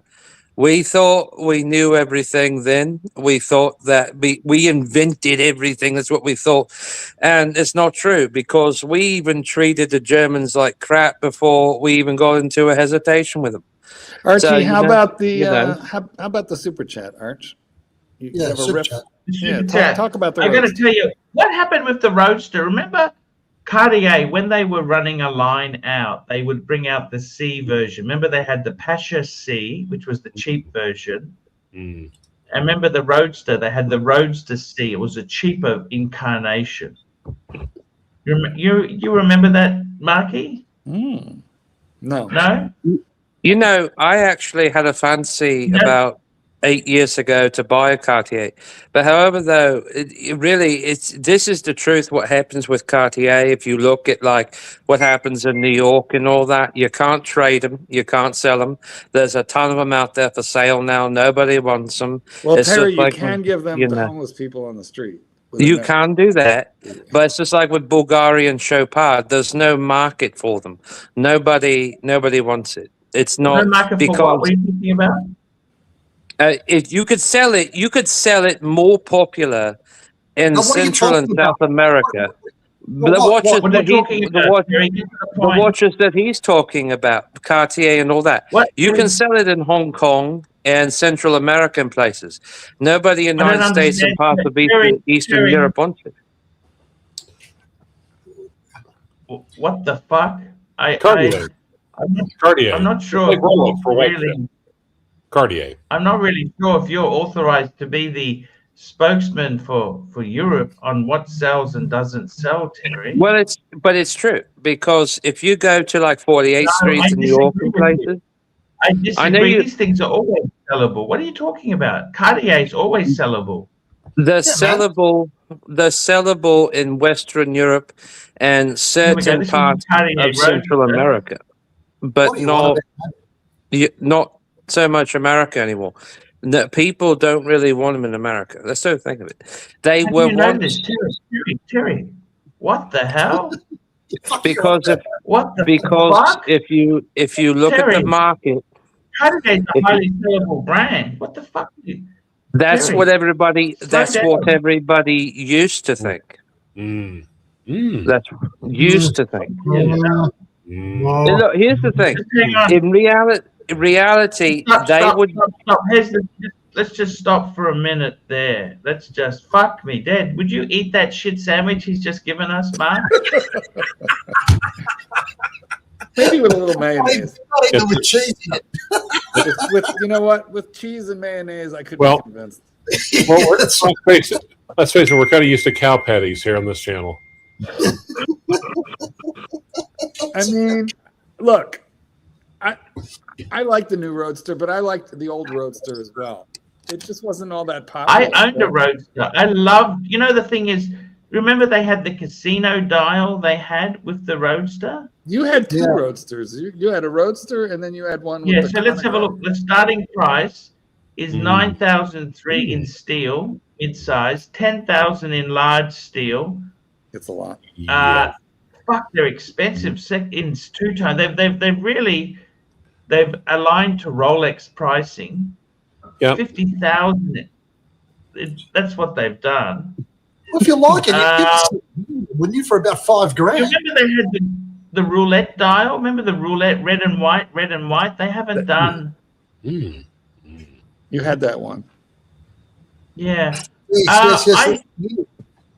we thought we knew everything then. We thought that we invented everything. That's what we thought. And it's not true, because we even treated the Germans like crap before we even got into a hesitation with them. Archie, So, how about the super chat, Arch? You have a riff? Talk about the I got to tell you, what happened with the Roadster? Remember Cartier, when they were running a line out, they would bring out the C version. Remember they had the Pasha C, which was the cheap version. And remember the Roadster, they had the Roadster C. It was a cheaper incarnation. You remember that, Marky? No. No? I actually had a fancy about 8 years ago to buy a Cartier. But however, though, this is the truth. What happens with Cartier, if you look at like what happens in New York and all that, you can't trade them, you can't sell them. There's a ton of them out there for sale now. Nobody wants them. Well, it's Terry, you can give them to homeless people on the street. You can do that, but it's just like with Bulgarian Chopard. There's no market for them. Nobody wants it. It's not no market because. For what were you thinking about? If you could sell it more popular in Now, what are you Central and talking about? South America. What- The what- watches What are you that talking about? Terry? Get to the point. watches that he's talking about, Cartier and all that. What? You can sell it in Hong Kong and Central American places. Nobody in the I don't United States and understand. parts of Terry, Eastern Terry. Europe wants it. What the fuck? Cartier. Cartier. I'm not sure. Like Rolex for white Really, chip. Cartier. I'm not really sure if you're authorized to be the spokesman for Europe on what sells and doesn't sell, Terry. Well, it's true, because if you go to like 48th Street in New York and places, I disagree. I know you- These things are always sellable. What are you talking about? Cartier is always sellable. they're man. sellable in Western Europe and Here we go. certain This is parts Cartier of Central Roadster. America, What but do you want not so much America anymore. No, people don't really want them in America. Let's don't think of it. They How do were you know once this, Terry? What the hell? because of What the because fuck? if you look at Terry. the market, Cartier is a if highly sellable brand. What the fuck? that's Terry, what everybody down. used to think. Mm. Mm. That's used to think. Mm. And look, here's the thing. Just hang on. In reality, Stop. Let's just stop for a minute there. Let's just fuck me, Dad. Would you eat that shit sandwich he's just given us, Mark? Maybe with a little mayonnaise. Not even with cheese in it. with you know what? With cheese and mayonnaise, I could Well- be convinced. Well, let's face it. Let's face it. We're kind of used to cow patties here on this channel. I mean, look, I like the new Roadster, but I liked the old Roadster as well. It just wasn't all that popular. I owned a Roadster. I loved. You know, the thing is, remember they had the casino dial they had with the Roadster. You had two Yeah. Roadsters. You had a Roadster, and then you had one. Yeah. With So the let's have a look. The starting price is 9,003 in steel mid-size, 10,000 in large steel. It's a lot. Fuck, they're expensive. In two-tone, they've aligned to Rolex pricing. Yep. 50,000. That's what they've done. Well, if you like it, you'd give us, wouldn't you, for about $5,000? You remember they had the roulette dial? Remember the roulette, red and white? They haven't done. Mm. You had that one. Yeah. Yes.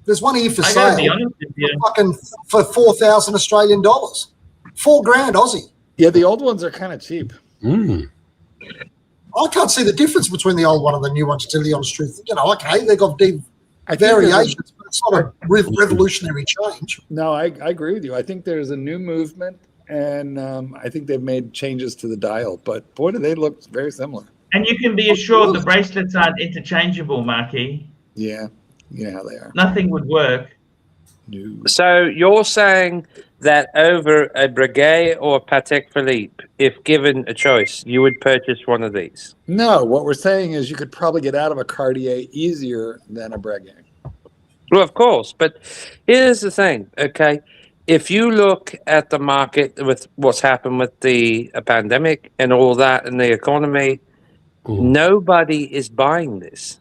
There's one here for I gotta be sale. honest with you. Fucking for 4,000 Australian dollars. $4,000 Aussie. Yeah, the old ones are kind of cheap. Mm. I can't see the difference between the old one and the new one, to tell you the honest truth. You know, okay, they've got deep I think there's variations, but it's not a revolutionary change. No, I agree with you. I think there's a new movement, and I think they've made changes to the dial. But boy, do they look very similar. And you can be assured the bracelets aren't interchangeable, Marky. Yeah, you know how they are. Nothing would work. No. So you're saying that over a Breguet or a Patek Philippe, if given a choice, you would purchase one of these? No, what we're saying is you could probably get out of a Cartier easier than a Breguet. Well, of course, but here's the thing, okay? If you look at the market with what's happened with the pandemic and all that and the economy, nobody is buying this.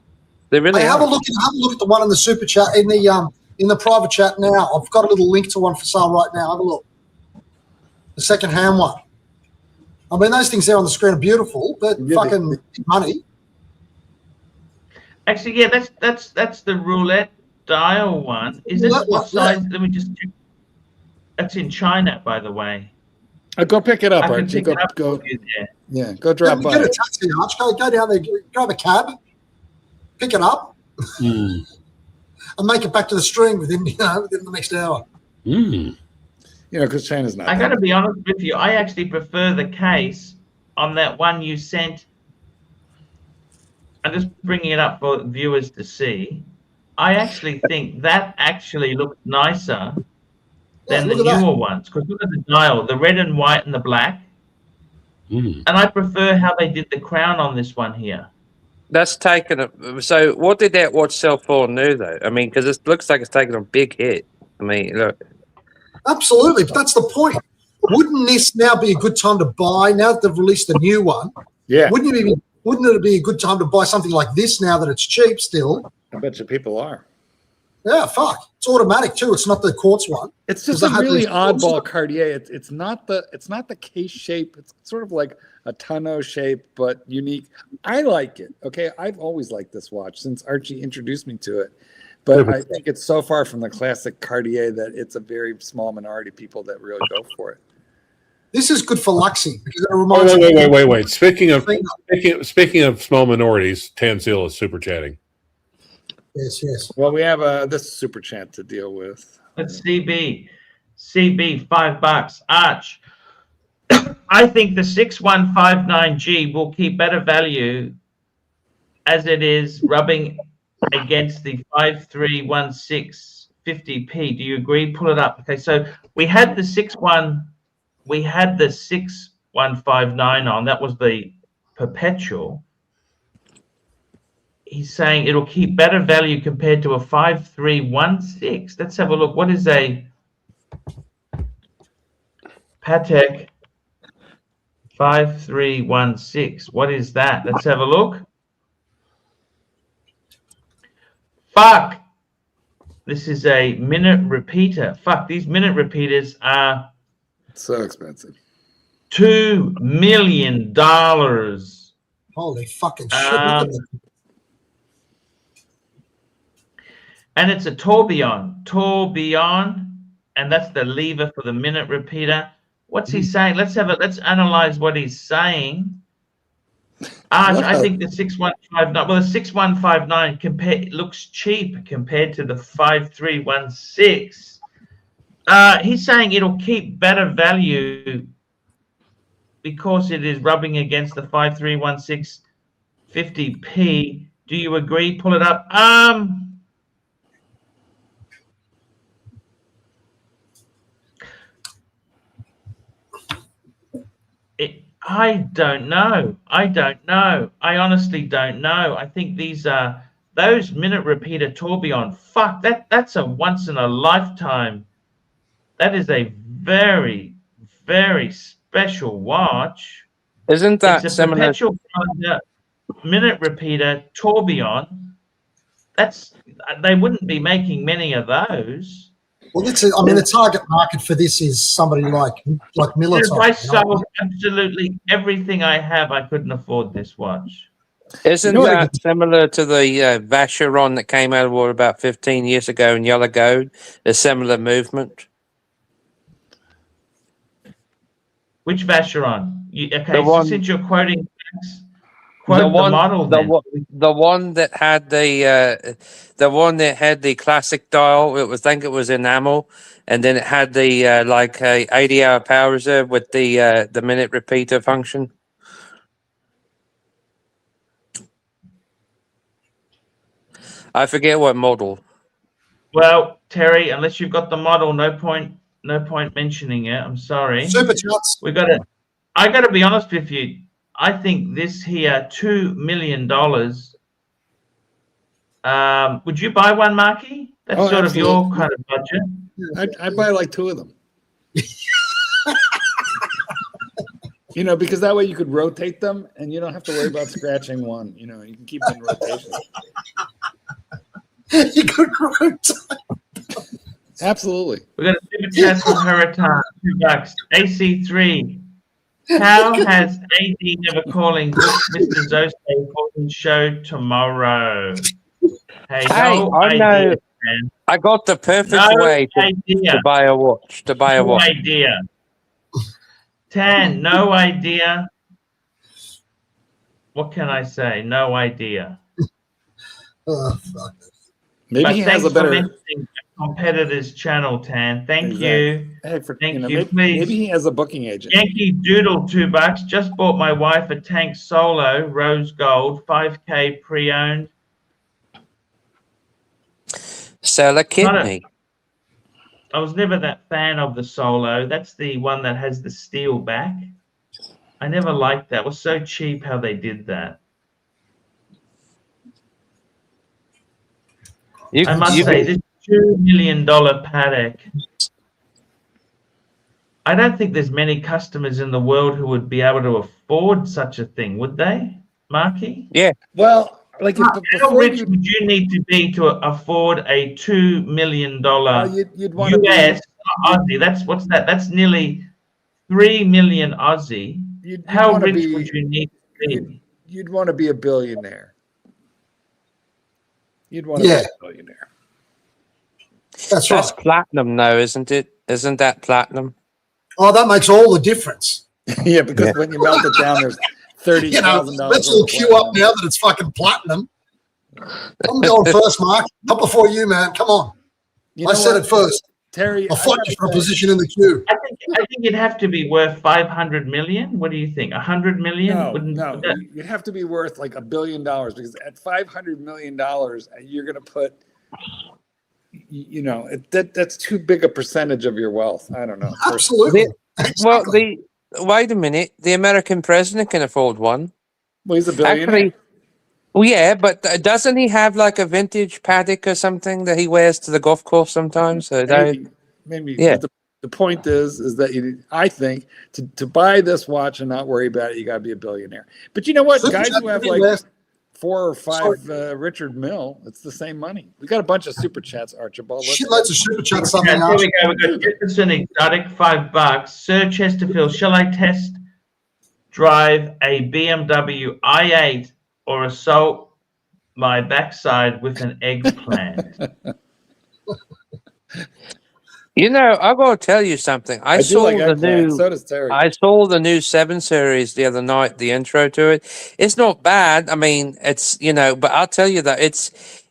They really Hey, have a aren't. look at the one in the super chat in the private chat now. I've got a little link to one for sale right now. Have a look. The second-hand one. I mean, those things there on the screen are beautiful, but Yeah, fucking money. Actually, yeah, that's the roulette dial one. Is this Roulette what one, size? yeah. Let me just check. That's in China, by the way. Go pick it up, I can Archie. pick it up Go. for you there. Yeah, go drop Get by. a taxi, Arch. Go down there, grab a cab, pick it up, Mm. and make it back to the stream within the next hour. Mm. You know, because China's not. I got to be honest with you. I actually prefer the case on that one you sent. I'm just bringing it up for viewers to see. I actually think that actually looks nicer than the look at that. newer ones. Because look at the dial, the red and white and the black. Mm. And I prefer how they did the crown on this one here. That's taken a, so what did that watch sell for new though? I mean, because it looks like it's taken a big hit. I mean, look. Absolutely, but that's the point. Wouldn't this now be a good time to buy, now that they've released a new one? Yeah. Wouldn't you be Wouldn't it be a good time to buy something like this now that it's cheap still? I bet you people are. Yeah, fuck. It's automatic too. It's not the quartz one. It's just Does it a have really these oddball quartz? Cartier. It's not the case shape. It's sort of like a tonneau shape, but unique. I like it. Okay, I've always liked this watch since Archie introduced me to it. But I think it's so far from the classic Cartier that it's a very small minority of people that really go for it. This is good for Luxy because it reminds Wait. Speaking of small minorities, Tanzil is super chatting. Yes. Well, we have this super chat to deal with. Let's CB $5. Arch. I think the 6159G will keep better value as it is rubbing against the 5316 50p. Do you agree? Pull it up. Okay, so we had the 6159 on. That was the perpetual. He's saying it'll keep better value compared to a 5316. Let's have a look. What is a Patek 5316? What is that? Let's have a look. Fuck. This is a minute repeater. Fuck, these minute repeaters are so expensive. $2 million. Holy fucking shit. Look at that. And it's a tourbillon, and that's the lever for the minute repeater. What's he saying? Let's analyze what he's saying. Arch, I think the 6159. Well, the 6159 looks cheap compared to the 5316. He's saying it'll keep better value because it is rubbing against the 5316 50p. Do you agree? Pull it up. I don't know. I honestly don't know. I think these are those minute repeater tourbillon. Fuck, that's a once in a lifetime. That is a very, very special watch. Isn't that it's a similar? Perpetual minute repeater tourbillon. They wouldn't be making many of those. Well, the target market for this is somebody like Miller. If I sold absolutely everything I have, I couldn't afford this watch. Isn't that similar to the Vacheron that came out of about 15 years ago in yellow gold? A similar movement. Which Vacheron? Since you're quoting, the model. The one that had the classic dial. I think it was enamel, and then it had the like a 80-hour power reserve with the minute repeater function. I forget what model. Well, Terry, unless you've got the model, no point mentioning it. I'm sorry. Super chats. I got to be honest with you. I think this here $2 million. Would you buy one, Marky? That's sort of your kind of budget. I'd buy like 2 of them. Because that way you could rotate them and you don't have to worry about scratching one. You can keep them in rotation. You could rotate. Absolutely. We're going to super chat from Heritage, $2. AC3. How has AD never calling Mr. Zose calling show tomorrow? Hey, no I idea, know. Man. I got the perfect way to buy a watch. No idea. Tan, no idea. What can I say? No idea. Oh, fuck. Maybe he has a better competitor's channel, Tan. Thank you. Hey, Thank you. Please. Maybe he has a booking agent. Yankee Doodle, $2. Just bought my wife a Tank Solo, rose gold, 5K pre-owned. Sell a kidney. I was never that fan of the Solo. That's the one that has the steel back. I never liked that. It was so cheap how they did that. I must say, this $2 million Patek. I don't think there's many customers in the world who would be able to afford such a thing, would they? Marky? Yeah. Well, like How before rich you, would you need to be to afford a $2 million you'd want to US be, Aussie? What's that? That's nearly 3 million Aussie. you'd How want to rich would be, you need to be? you'd want to be a billionaire. You'd want to Yeah. be a billionaire. That's That's right. platinum, though, isn't it? Isn't that platinum? Oh, that makes all the difference. Yeah, because when you melt it down, there's You know, $30,000. let's all queue up now that it's fucking platinum. I'm going first, Mark. Not before you, man. Come on. You I know said what, it first. Terry. I'll I fight gotta you for a say, position in the queue. I think it'd have to be worth 500 million. What do you think? 100 million? No, you'd have to be worth like $1 billion, because at $500 million, you're going to put, you know, that's too big a percentage of your wealth. I don't know. Absolutely. Well, Exactly. wait a minute. The American president can afford one. Well, he's a billionaire. Actually, well, yeah, but doesn't he have like a vintage Patek or something that he wears to the golf course sometimes? So maybe. Yeah. But the point is that I think to buy this watch and not worry about it, you got to be a billionaire. But you know what? Super Guys chat who have to me, like Les. 4 or 5 Richard Mill, it's the same money. We got a bunch of super chats, Archibald. Shitloads of super chat something Here else. we go. We've got Jefferson Exotic, $5. Sir Chesterfield, shall I test drive a BMW i8 or assault my backside with an eggplant? You know, I gotta tell you something. I do saw like the eggplant. new. So does Terry. I saw the new 7 Series the other night. The intro to it. It's not bad. I mean, it's but I'll tell you that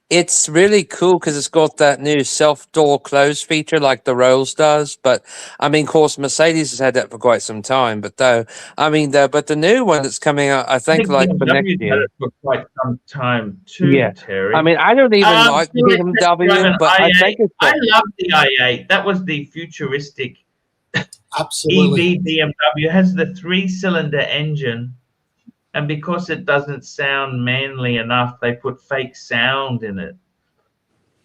it's really cool because it's got that new self-door close feature like the Rolls does. But I mean, of course, Mercedes has had that for quite some time. But the new one that's coming out, I think like for next BMW's had year. it for quite some time too, Yeah. Terry. I mean, I don't even like so let's drive BMW, an but I i8. think it's. I love the i8. That was the futuristic Absolutely. EV BMW. It has the 3-cylinder engine, and because it doesn't sound manly enough, they put fake sound in it.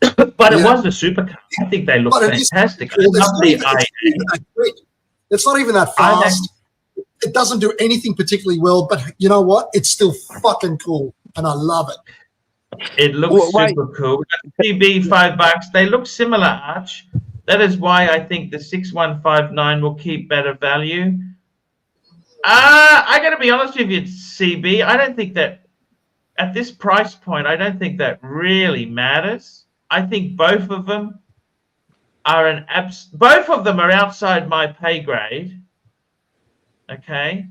But it was a supercar. I think they look But it is fantastic. I cool. love the i8. that quick. It's not even that I fast. It doesn't do anything particularly well, but you know what? It's still fucking cool, and I love it. It looks Well, wait. super cool. CB $5. They look similar, Arch. That is why I think the 6159 will keep better value. I got to be honest with you, CB. I don't think that at this price point, I don't think that really matters. I think both of them are both of them are outside my pay grade. Okay,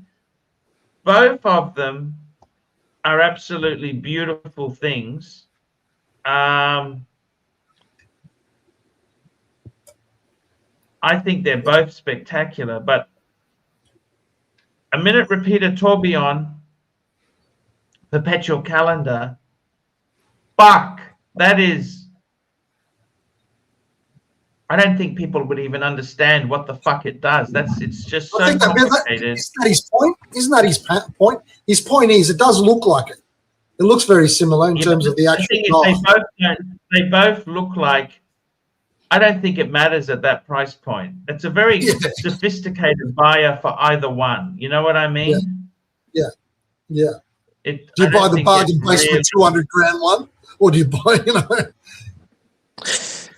both of them are absolutely beautiful things. I think they're both spectacular, but a minute repeater tourbillon, perpetual calendar, fuck, that is, I don't think people would even understand what the fuck it does. It's just so complicated. Isn't that his point? Isn't that his point? His point is, it does look like it. It looks very similar in terms of the actual they both look like. I don't think it matters at that price point. It's a very sophisticated buyer for either one. You know what I mean? Yeah. Do I you don't buy the think bargain it's basement really- $200,000 one, or do you buy,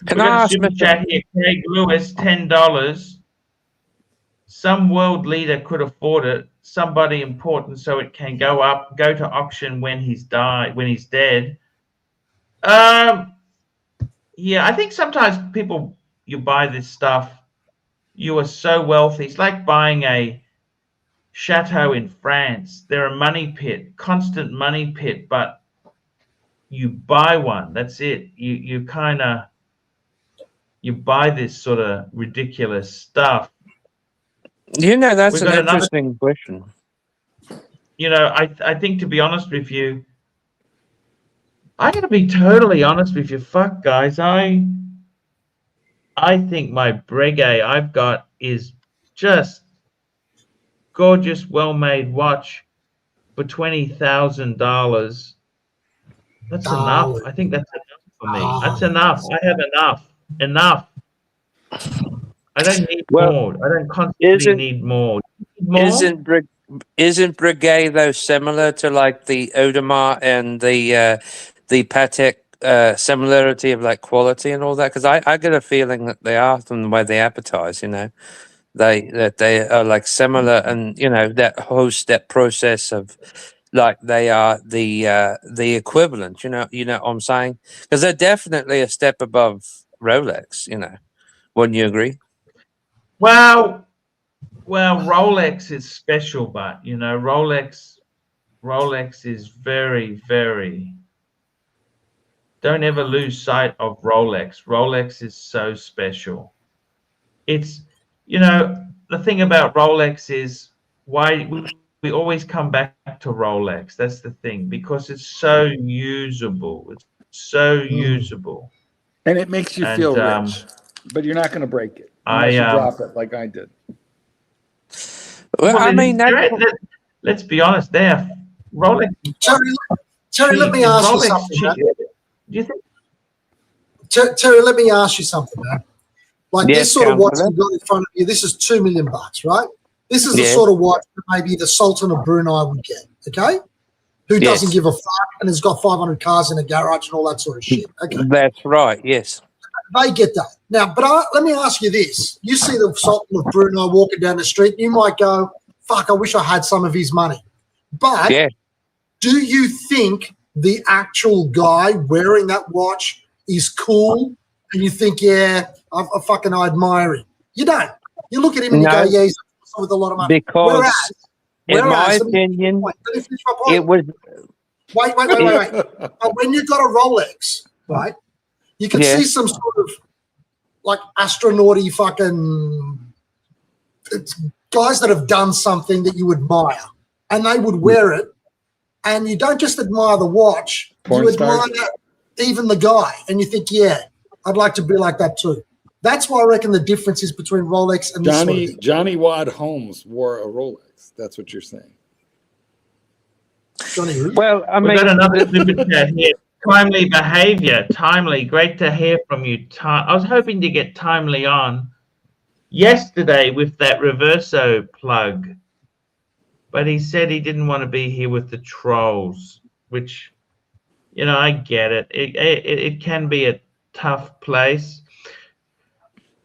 Can We're I going to ask super Mr. chat here. Craig Lewis, $10. Some world leader could afford it. Somebody important, so it can go to auction when he's dead. Yeah, I think sometimes you buy this stuff, you are so wealthy. It's like buying a chateau in France. They're a money pit, constant money pit, but you buy one. That's it. You buy this sort of ridiculous stuff. That's We've an got another- interesting question. I think, to be honest with you, I got to be totally honest with you. Fuck, guys. I think my Breguet I've got is just gorgeous, well-made watch for $20,000. That's enough. I think that's enough for me. That's enough. I have enough. I don't need more. I don't constantly need more. More? isn't Breguet though similar to like the Audemars and the Patek similarity of like quality and all that? Because I get a feeling that they are from the way they advertise. You know, they are like similar, and you know that process of like they are the equivalent. You know what I'm saying? Because they're definitely a step above Rolex. You know, wouldn't you agree? Well, Rolex is special, but you know, Rolex is very, very. Don't ever lose sight of Rolex. Rolex is so special. It's, you know, the thing about Rolex is why we always come back to Rolex. That's the thing, because it's so usable. It's so usable. And it makes you feel rich, but you're not going to break it unless you drop it like I did. Well, I mean, let's be honest. There, Rolex. Terry, let me ask you something. Do you think? Terry, let me ask you something. Man. Like this sort of watch you got in front of you, this is $2 million, right? This is the sort of watch that maybe the Sultan of Brunei would get, okay? Who doesn't give a fuck and has got 500 cars in a garage and all that sort of shit. Okay, that's right. Yes, they get that. Now, but let me ask you this: you see the Sultan of Brunei walking down the street, you might go, "Fuck, I wish I had some of his money." But do you think the actual guy wearing that watch is cool? And you think, yeah, I fucking admire him. You don't. You look at him and you go, yeah, he's with a lot of money. Because, in my opinion, it was. Wait. But when you've got a Rolex, right, you can see some sort of like astronauty fucking guys that have done something that you admire, and they would wear it, and you don't just admire the watch, you admire even the guy, and you think, yeah, I'd like to be like that too. That's why I reckon the difference is between Rolex and Johnny Wad Holmes wore a Rolex. That's what you're saying. Johnny who? Well, I mean, we've got another super chat here. Timely behavior. Timely, great to hear from you. I was hoping to get Timely on yesterday with that Reverso plug, but he said he didn't want to be here with the trolls, which, you know, I get it. It can be a tough place.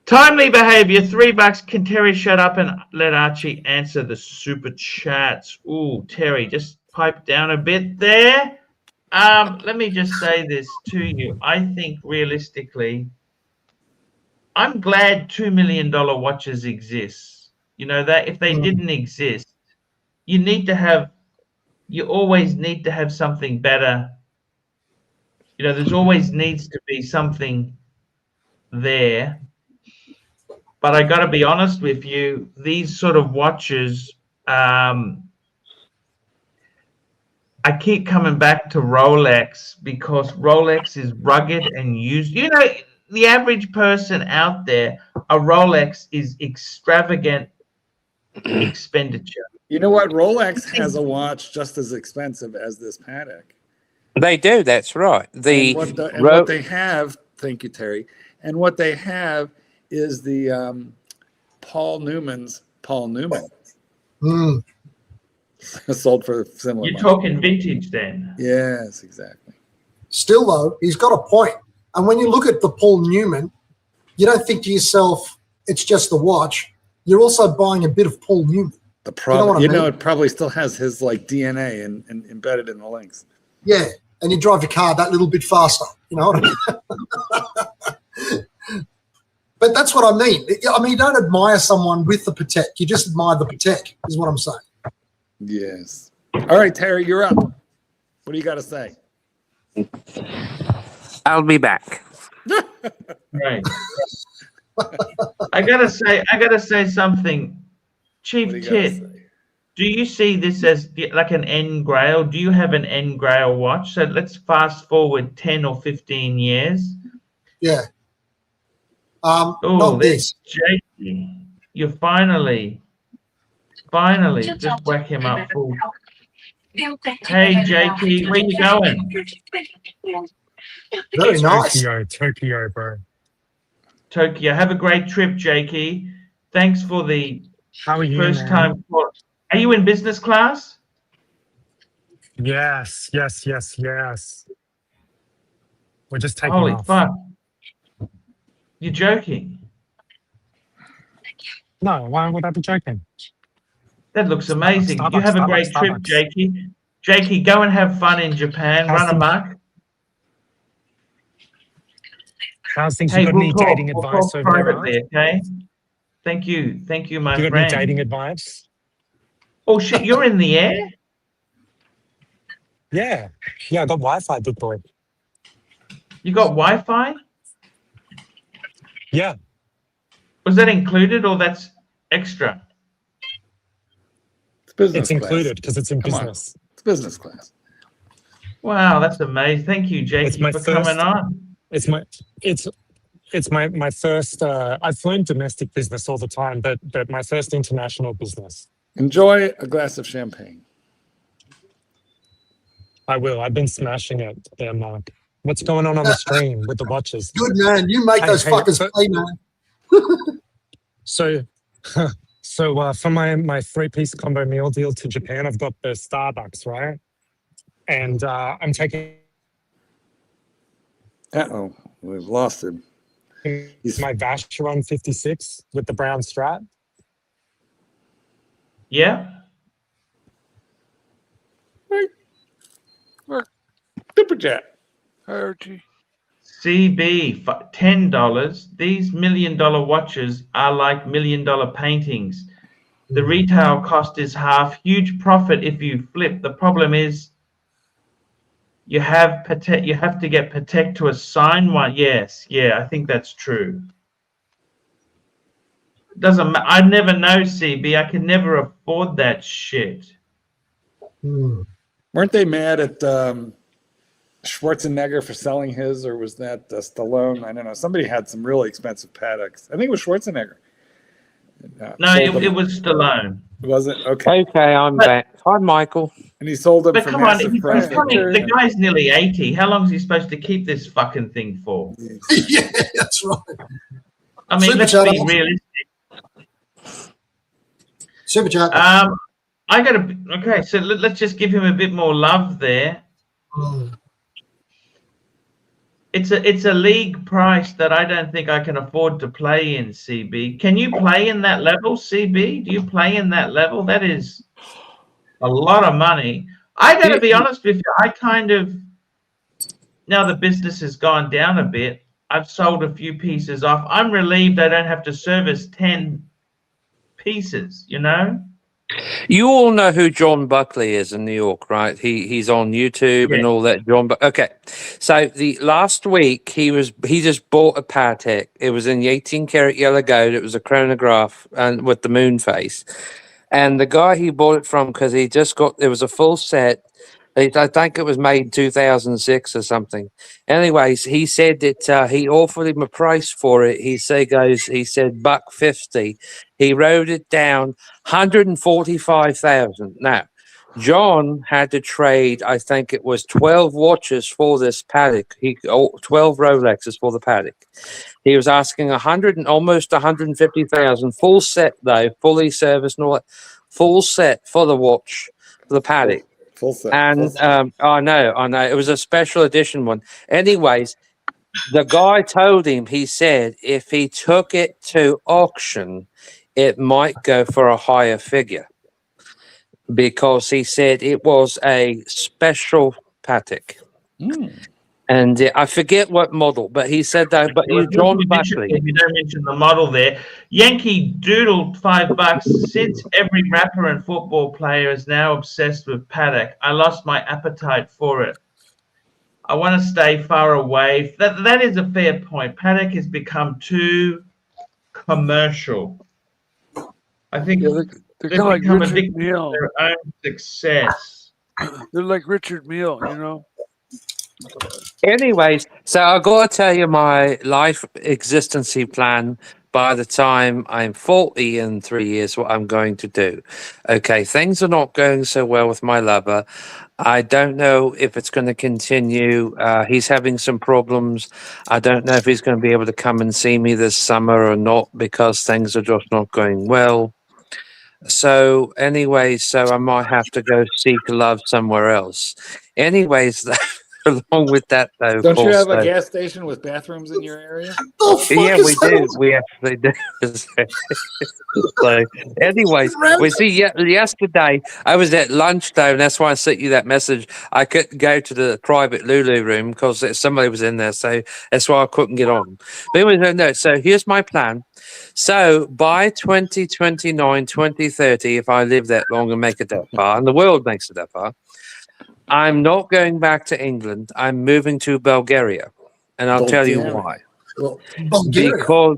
Timely behavior, $3. Can Terry shut up and let Archie answer the super chats? Ooh, Terry, just pipe down a bit there. Let me just say this to you. I think realistically, I'm glad $2 million watches exist. You know, that if they didn't exist, you always need to have something better. You know, there's always needs to be something there. But I got to be honest with you, these sort of watches, I keep coming back to Rolex because Rolex is rugged and used. You know, the average person out there, a Rolex is extravagant expenditure. You know what? Rolex has a watch just as expensive as this Patek. They do. That's right. What they have, thank you, Terry. And what they have is the Paul Newman. Sold for similar. You're talking vintage then? Yes, exactly. Still, though, he's got a point. And when you look at the Paul Newman, you don't think to yourself, it's just the watch. You're also buying a bit of Paul Newman. The problem, you know, it probably still has his like DNA and embedded in the links. Yeah, and you drive your car that little bit faster. You know what I mean? But that's what I mean. I mean, you don't admire someone with the Patek. You just admire the Patek, is what I'm saying. Yes. All right, Terry, you're up. What do you got to say? I'll be back. Right. I gotta say something. Chief Tit, do you see this as like an N Grail? Do you have an N Grail watch? So let's fast forward 10 or 15 years. Yeah. Oh, there's Jakey. You finally just whack him up full. Hey, Jakey, where you going? Very nice. Tokyo, bro. Tokyo. Have a great trip, Jakey. Thanks for the How are you, first man? time. Are you in business class? Yes. We're just taking Holy off. fuck. You're joking. No, why would I be joking? That looks amazing. You have a great trip, Starbucks. Jakey. Jakey, go and have fun in Japan. How's Run things- amok. How's things? Hey, You got we'll any talk. dating We'll advice talk over there, Art? privately, okay? Thank you, my You got friend. any dating advice? Oh shit, you're in the air? Yeah, I got Wi-Fi, big boy. You got Wi-Fi? Yeah, Was that included or that's extra? It's business it's class. included because it's in Come on. business. It's business class. Wow, that's amazing. Thank you, It's Jakey, my for first- coming on. It's my first. I've flown domestic business all the time, but my first international business. Enjoy a glass of champagne. I will. I've been smashing it there, Mark. What's going on the stream with the watches? Good man. You make Hey, those hey, fuckers but- play, man. So for my 3-piece combo meal deal to Japan, I've got the Starbucks, right? And I'm taking Uh-oh, we've lost him. my Vacheron 56 with the brown strap. Yeah? Super Jet. Hi, Archie. CB, $10. These $1 million watches are like $1 million paintings. The retail cost is half. Huge profit if you flip. The problem is you have to get Patek to assign one. Yes, yeah, I think that's true. I never know, CB. I can never afford that shit. Weren't they mad at Schwarzenegger for selling his, or was that Stallone? I don't know. Somebody had some really expensive Pateks. I think it was Schwarzenegger. No, Sold it them. was Stallone. Was it? Okay. Okay, I'm back. Hi, Michael. And he sold them But for come on, massive he's profit. the guy's nearly 80. How long is he supposed to keep this fucking thing for? Yeah, that's right. I mean, Super let's chat. be realistic. Super chat. Okay, so let's just give him a bit more love there. It's a league price that I don't think I can afford to play in, CB. Can you play in that level, CB? Do you play in that level? That is a lot of money. I got to be honest with you. I kind of, now the business has gone down a bit. I've sold a few pieces off. I'm relieved I don't have to service 10 pieces, you know? You all know who John Buckley is in New York, right? He's on YouTube and Yeah. all that. Okay, so the last week he just bought a Patek. It was in the 18-karat yellow gold. It was a chronograph and with the moon face. And the guy he bought it from, because he just got, it was a full set. I think it was made in 2006 or something. Anyways, he said that he offered him a price for it. He said $150. He wrote it down, 145,000. Now, John had to trade, I think it was 12 watches for this Patek. 12 Rolexes for the Patek. He was asking almost 150,000, full set though, fully serviced and all that, full set for the watch, for the Patek. Full set. And I know, it was a special edition one. Anyways, the guy told him, he said, if he took it to auction, it might go for a higher figure because he said it was a special Patek. And I forget what model, but he said that. But John Buckley. If you don't mention the model there, Yankee Doodle, $5. Since every rapper and football player is now obsessed with Patek, I lost my appetite for it. I want to stay far away. That is a fair point. Patek has become too commercial. I think Yeah, they're kind of like become Richard addicted to Mille. their own success. They're like Richard Mille, you know? Anyways, so I got to tell you my life existency plan by the time I'm 40 in 3 years, what I'm going to do. Okay, things are not going so well with my lover. I don't know if it's going to continue. He's having some problems. I don't know if he's going to be able to come and see me this summer or not because things are just not going well. So anyway, so I might have to go seek love somewhere else. Anyways, along with that, though, of Don't you course, have a though, gas station with bathrooms in your area? The fuck yeah, is we that? do. We actually do. So, anyways, we see. Yesterday I was at lunch though, and that's why I sent you that message. I couldn't go to the private Lulu room because somebody was in there, so that's why I couldn't get on. But anyway, no. So here's my plan. So by 2029, 2030, if I live that long and make it that far, and the world makes it that far, I'm not going back to England. I'm moving to Bulgaria, and I'll tell you Bulgaria. why. Well, Bulgaria. Because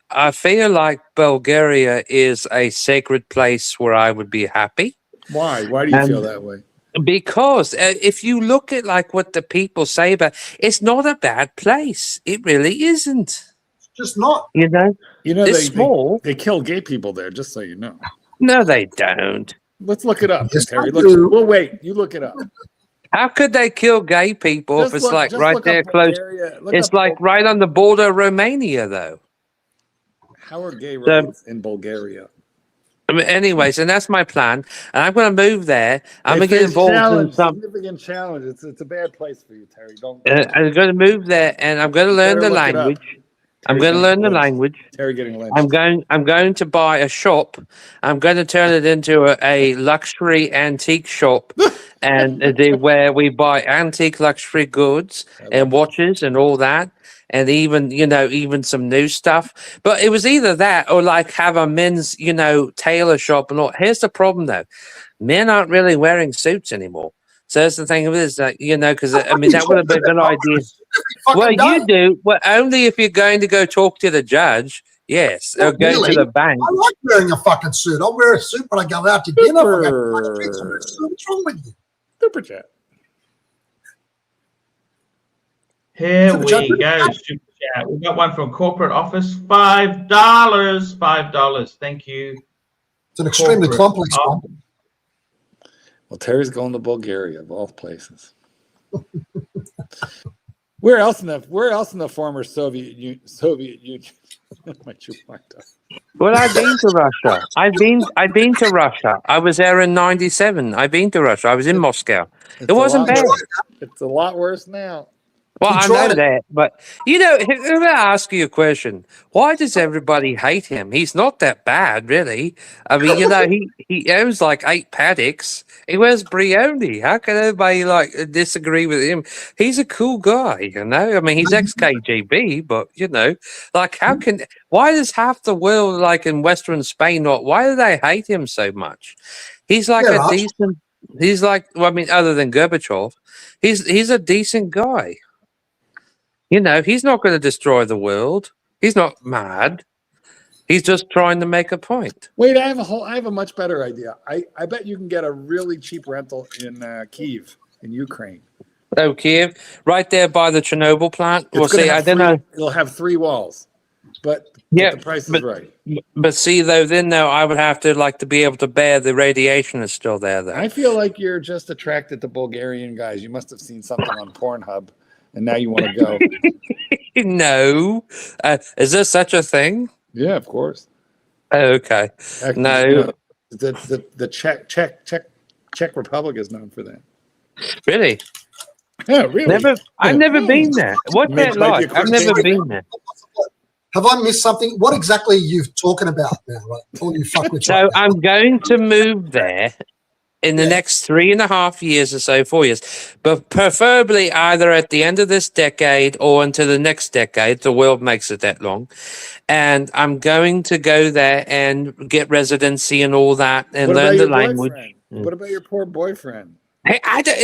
I feel like Bulgaria is a sacred place where I would be happy. why? Why do you feel that way? Because if you look at like what the people say about, it's not a bad place. It really isn't. Just not. You know, You know, it's small. they kill gay people there, just so you know. No, they don't. Let's look it up, Yes, Terry. I do. We'll wait. You look it up. How could they kill gay people if it's like right there close? It's like right on the border of Romania, though. How are gay rights in Bulgaria? I mean, anyways, and that's my plan. And I'm going to move there. I'm going to get involved in some. Significant challenge. It's a bad place for you, Terry. Don't. I'm going to move there, and I'm going to learn the language. I'm going to learn the language. Terry getting lynched. I'm going to buy a shop. I'm going to turn it into a luxury antique shop, and where we buy antique luxury goods and watches and all that, and even some new stuff. But it was either that or like have a men's tailor shop and all. Here's the problem though, men aren't really wearing suits anymore. So that's the thing of it is that because I mean that would have been a good idea. Well, you do. Well, only if you're going to go talk to the judge. Yes, or go Really? to the bank. I like wearing a fucking suit. I'll wear a suit when I go out to dinner. What's wrong with you? Super chat. Here Super we chat. go. Super chat. We got one from corporate office. $5. $5. Thank you. It's an extremely Corporate complex one. office. Well, Terry's going to Bulgaria of all places. Where else in the former Soviet Union? My chupacabra. Well, I've been to Russia. I've been to Russia. I was there in '97. I've been to Russia. I was in Moscow. It wasn't bad. It's a lot worse now. Well, I know that, but I'm going to ask you a question. Why does everybody hate him? He's not that bad, really. I mean, he owns like 8 Pateks. He wears Brioni. How can everybody disagree with him? He's a cool guy, I mean, he's ex-KGB, but why does half the world, in Western Spain, why do they hate him so much? He's like other than Gorbachev, he's a decent guy. He's not going to destroy the world. He's not mad. He's just trying to make a point. Wait, I have a much better idea. I bet you can get a really cheap rental in Kyiv, in Ukraine. Oh, Kyiv, right there by the Chernobyl plant. Well, see, I don't know. It'll have 3 walls, but the price is right. But see, then I would have to be able to bear the radiation that's still there. Though I feel like you're just attracted to Bulgarian guys. You must have seen something on Pornhub, and now you want to go. No, is there such a thing? Yeah, of course. Oh, okay. Actually, no, the Czech Republic is known for that. Really? Yeah, really. I've never been there. What's that like? I've never been there. Have I missed something? What exactly are you talking about now? So I'm going to move there in the next 3.5 years or so, 4 years, but preferably either at the end of this decade or into the next decade. The world makes it that long. And I'm going to go there and get residency and all that and learn the language. What about your poor boyfriend? Hey,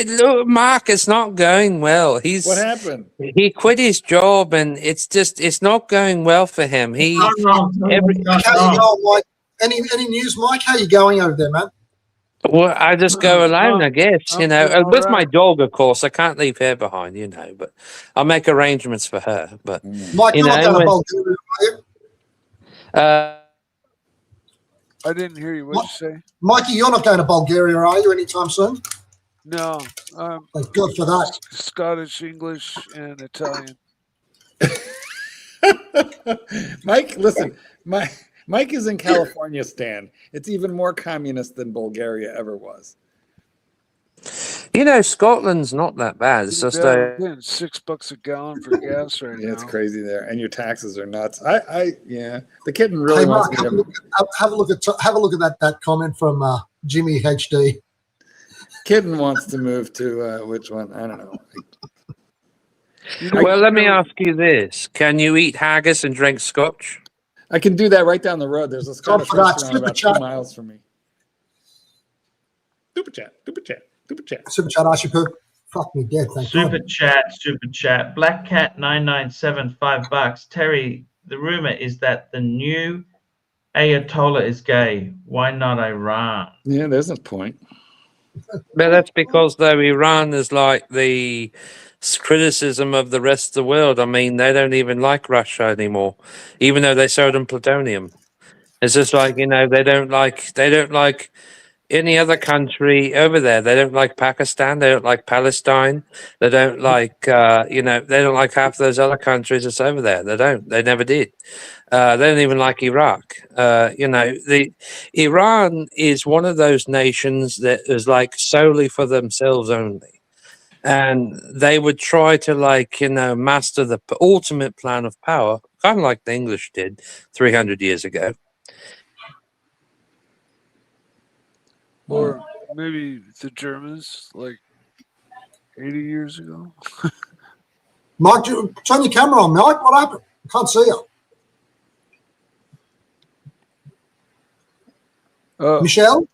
look, Mark, it's not going well. What happened? He quit his job, and it's not going well for him. How you going, Mike? Any news, Mike? How you going over there, man? Well, I just go alone, I guess. With my dog, of course. I can't leave her behind, but I'll make arrangements for her. But Mike, you're not going to Bulgaria, are you? I didn't hear you. What did you say? Mikey, you're not going to Bulgaria, are you, anytime soon? No. Thank God for that. Scottish, English, and Italian. Mike, listen, Mike is in California, Stan. It's even more communist than Bulgaria ever was. You know, Scotland's not that bad. It's just I'm paying $6 a gallon for gas right Yeah, now. it's crazy there, and your taxes are nuts. Yeah, the kitten really Hey, wants Mark, me to. have a look at that comment from Jimmy HD. Kitten wants to move to which one? I don't know. well, let me ask you this: can you eat haggis and drink scotch? I can do that right down the road. There's a Scottish for that. restaurant about 2 miles from me. Super chat. Super chat, Archie Poo. Fuck me dead, thank Super God. chat. Black Cat 997, $5. Terry, the rumor is that the new Ayatollah is gay. Why not Iran? Yeah, there's a point. But that's because though Iran is like the criticism of the rest of the world. I mean, they don't even like Russia anymore, even though they sold them plutonium. It's just like, you know, they don't like any other country over there. They don't like Pakistan. They don't like Palestine. They don't like, they don't like half those other countries that's over there. They don't. They never did. They don't even like Iraq. Iran is one of those nations that is like solely for themselves only. And they would try to master the ultimate plan of power, kind of like the English did 300 years ago. Or maybe the Germans, like 80 years ago. Mike, turn your camera on, Mike. What happened? I can't see you. Michelle?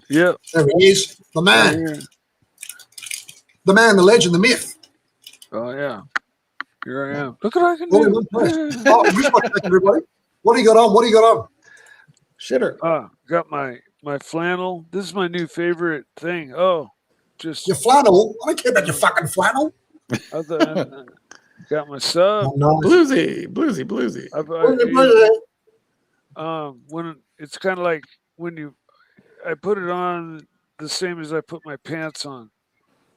Yeah. There he is. The man. The man, the legend, the myth. Oh, yeah. Here I am. Look what I can do. Everybody. What do you got on? Shitter. Got my flannel. This is my new favorite thing. Oh, just your flannel. I don't care about your fucking flannel. Got my sub. Oh, nice. Bluesy. When it's kind of like when I put it on the same as I put my pants on.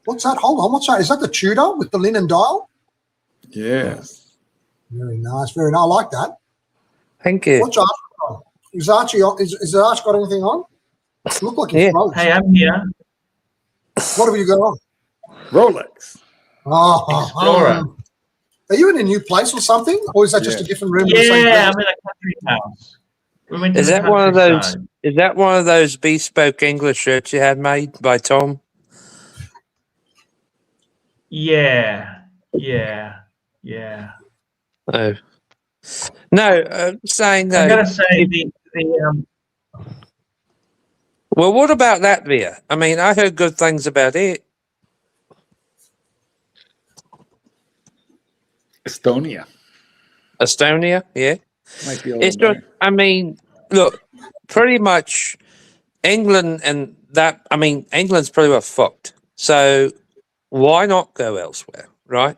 What's that? Hold on. What's that? Is that the Tudor with the linen dial? Yes. Very nice. Very nice. I like that. Thank you. What's Archie on? Is Archie got anything on? Look like he's froze. Hey, I'm here. What have you got on? Rolex. Are you in a new place or something, or is that just a different room? Yeah, I'm in a country house. We went to Is the that one of those? countryside. Is that one of those bespoke English shirts you had made by Tom? Yeah. Oh. No, saying that. I gotta say Well, what about Latvia? I mean, I heard good things about it. Estonia, yeah. Might be a It's little just, I mean, look, pretty much England and that. I mean, England's pretty well fucked. So why not go elsewhere, right?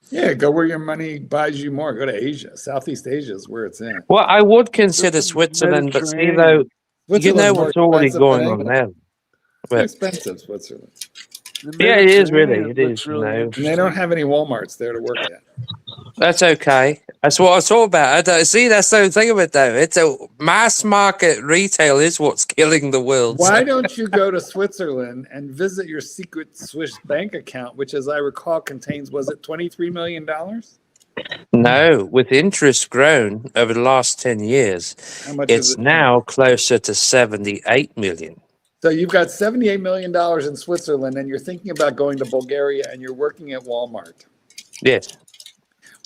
Yeah, go where your money buys you more. Go to Asia. Southeast Asia is where it's in. Well, I would consider Switzerland, but see though, you know what's already going on there. It's expensive, Switzerland. Yeah, it is really. It is. Really and they don't have any Walmarts there to work at. That's okay. That's what I was talking about. See, that's the thing of it, though. It's a mass market retail is what's killing the world. Why don't you go to Switzerland and visit your secret Swiss bank account, which, as I recall, contains, was it $23 million? No, with interest grown over the last 10 years, How much it's is it now closer to 78 million. So you've got $78 million in Switzerland, and you're thinking about going to Bulgaria, and you're working at Walmart. Yes.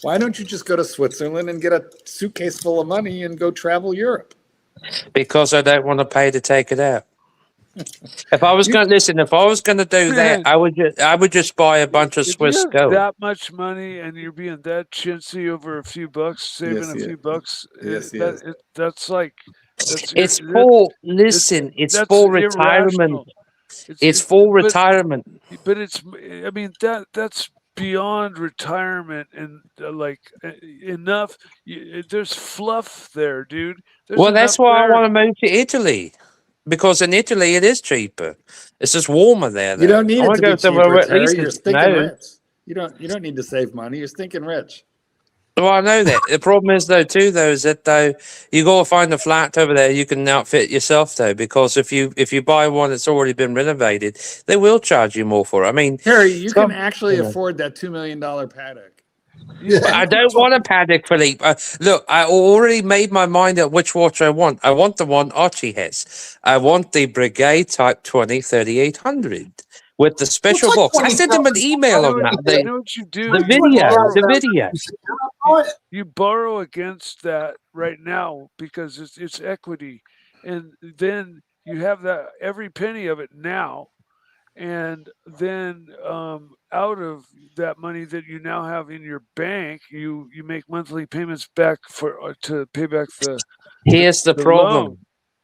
Why don't you just go to Switzerland and get a suitcase full of money and go travel Europe? Because I don't want to pay to take it out. If I was going to listen, if I was going to do that, I would just buy a bunch of Swiss gold. That much money, and you're being that chintzy over a few bucks, saving a few bucks. That's like. It's for retirement. It's for retirement. But I mean, that's beyond retirement and enough. There's fluff there, dude. Well, that's why I want to move to Italy, because in Italy it is cheaper. It's just warmer there. You don't need it to be cheaper, Terry. You're stinking rich. You don't need to save money. You're stinking rich. Well, I know that. The problem is, though, is that though you got to find a flat over there you can outfit yourself, though, because if you buy one that's already been renovated, they will charge you more for it. I mean, Terry, you can some- actually yeah. afford that $2 million Patek. But I don't want a Patek Philippe. Look, I already made my mind up which watch I want. I want the one Archie has. I want the Brigade Type 20 3800 with the special Well, box. I sent him an email on that. You know what you do? The video. You borrow against that right now because it's equity, and then you have that every penny of it now, and then out of that money that you now have in your bank, you make monthly payments back for to pay back the. Here's the problem. loan.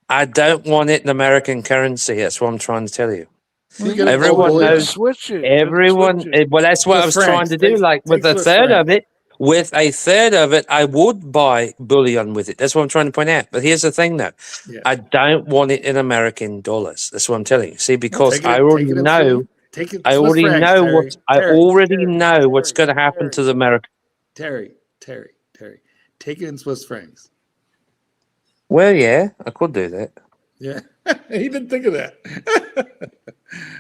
I don't want it in American currency. That's what I'm trying to tell you. Well, Everyone knows. Switch it. Everyone. Well, that's what I was trying to do. Like with a third of it. With a third of it, I would buy bullion with it. That's what I'm trying to point out. But here's the thing, though. Yeah. I don't want it in American dollars. That's what I'm telling you. See, because I already know. I already know what. I already know what's going to happen to the American. Terry, take it in Swiss francs. Well, yeah, I could do that. Yeah, he didn't think of that.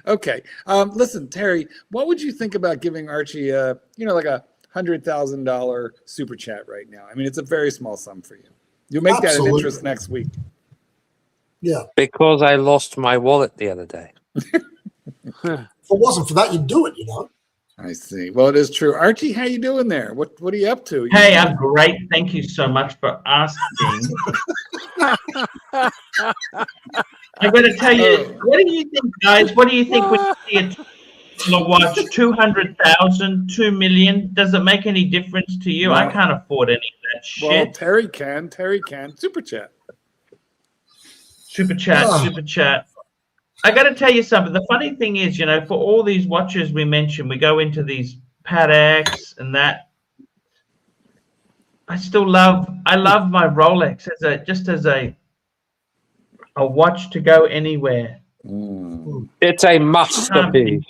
Okay, listen, Terry, what would you think about giving Archie, like a $100,000 super chat right now? I mean, it's a very small sum for you. You'll make that an interest next week. Yeah. Because I lost my wallet the other day. If it wasn't for that, you'd do it, I see. Well, it is true. Archie, how you doing there? What are you up to? Hey, I'm great. Thank you so much for asking. I'm going to tell you, what do you think, guys? What do you think when you see a watch, 200,000, 2 million? Does it make any difference to you? No. I can't afford any of that shit. Well, Terry can. Super chat. Super chat. I got to tell you something. The funny thing is, for all these watches we mentioned, we go into these Pateks and that. I love my Rolex as a watch to go anywhere. It's a masterpiece.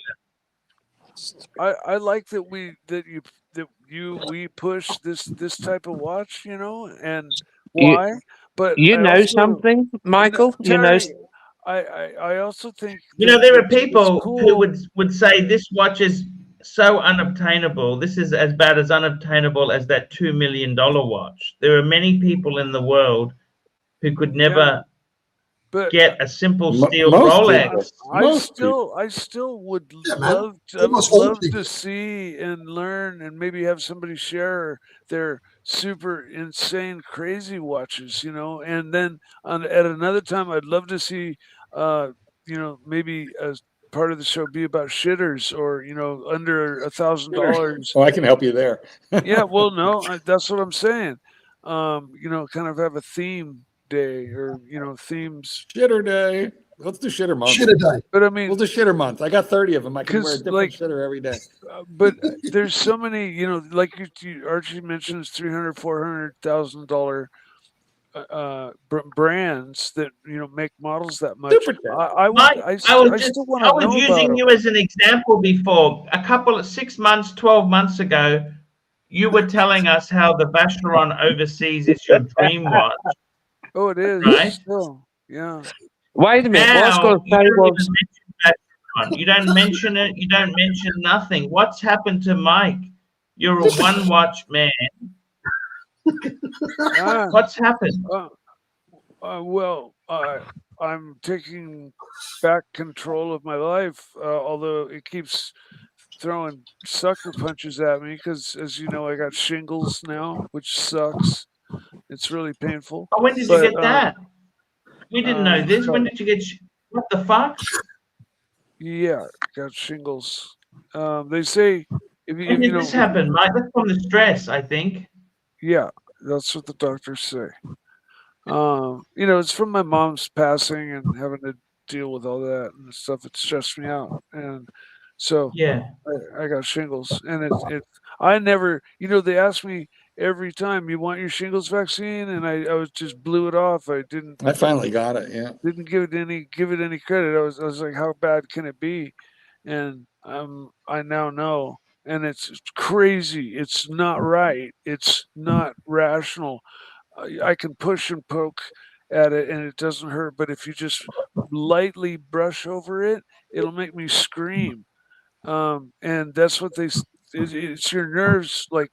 I like that we push this type of watch, and why? But you know something, Michael? Terry, I also think there are people who would say this watch is so unobtainable. This is as bad as unobtainable as that $2 million watch. There are many people in the world who could never get a simple steel Rolex. I still would love to see and learn and maybe have somebody share their super insane crazy watches, and then at another time I'd love to see maybe as part of the show be about shitters or under $1,000. Oh, I can help you there. Yeah, well, no, that's what I'm saying. Kind of have a theme day or themes. Shitter day. Let's do shitter month. Shitter day. But I mean, we'll do shitter month. I got 30 of them. I can wear a different shitter every day. But there's so many, like Archie mentions, $300,000-$400,000 brands that make models that much. I was using you as an example before. 6 months, 12 months ago, you were telling us how the Vacheron Overseas is your dream watch. Oh, it is. Right? Still, yeah. Wait a minute. Now, you don't mention it. You don't mention nothing. What's happened to Mike? You're a one-watch man. What's happened? Well, I'm taking back control of my life, although it keeps throwing sucker punches at me because, as you know, I got shingles now, which sucks. It's really painful. Oh, when did you get that? We didn't know this. When did you get? What the fuck? Yeah, got shingles. They say when did this happen, Mike? That's from the stress, I think. Yeah, that's what the doctors say. It's from my mom's passing and having to deal with all that and stuff. It stressed me out, and so yeah, I got shingles, and I never, they ask me every time, you want your shingles vaccine, and I was just blew it off. I finally got it. Yeah, didn't give it any credit. I was like, how bad can it be? And I now know, and it's crazy. It's not right. It's not rational. I can push and poke at it and it doesn't hurt, but if you just lightly brush over it, it'll make me scream. And that's what it's your nerves like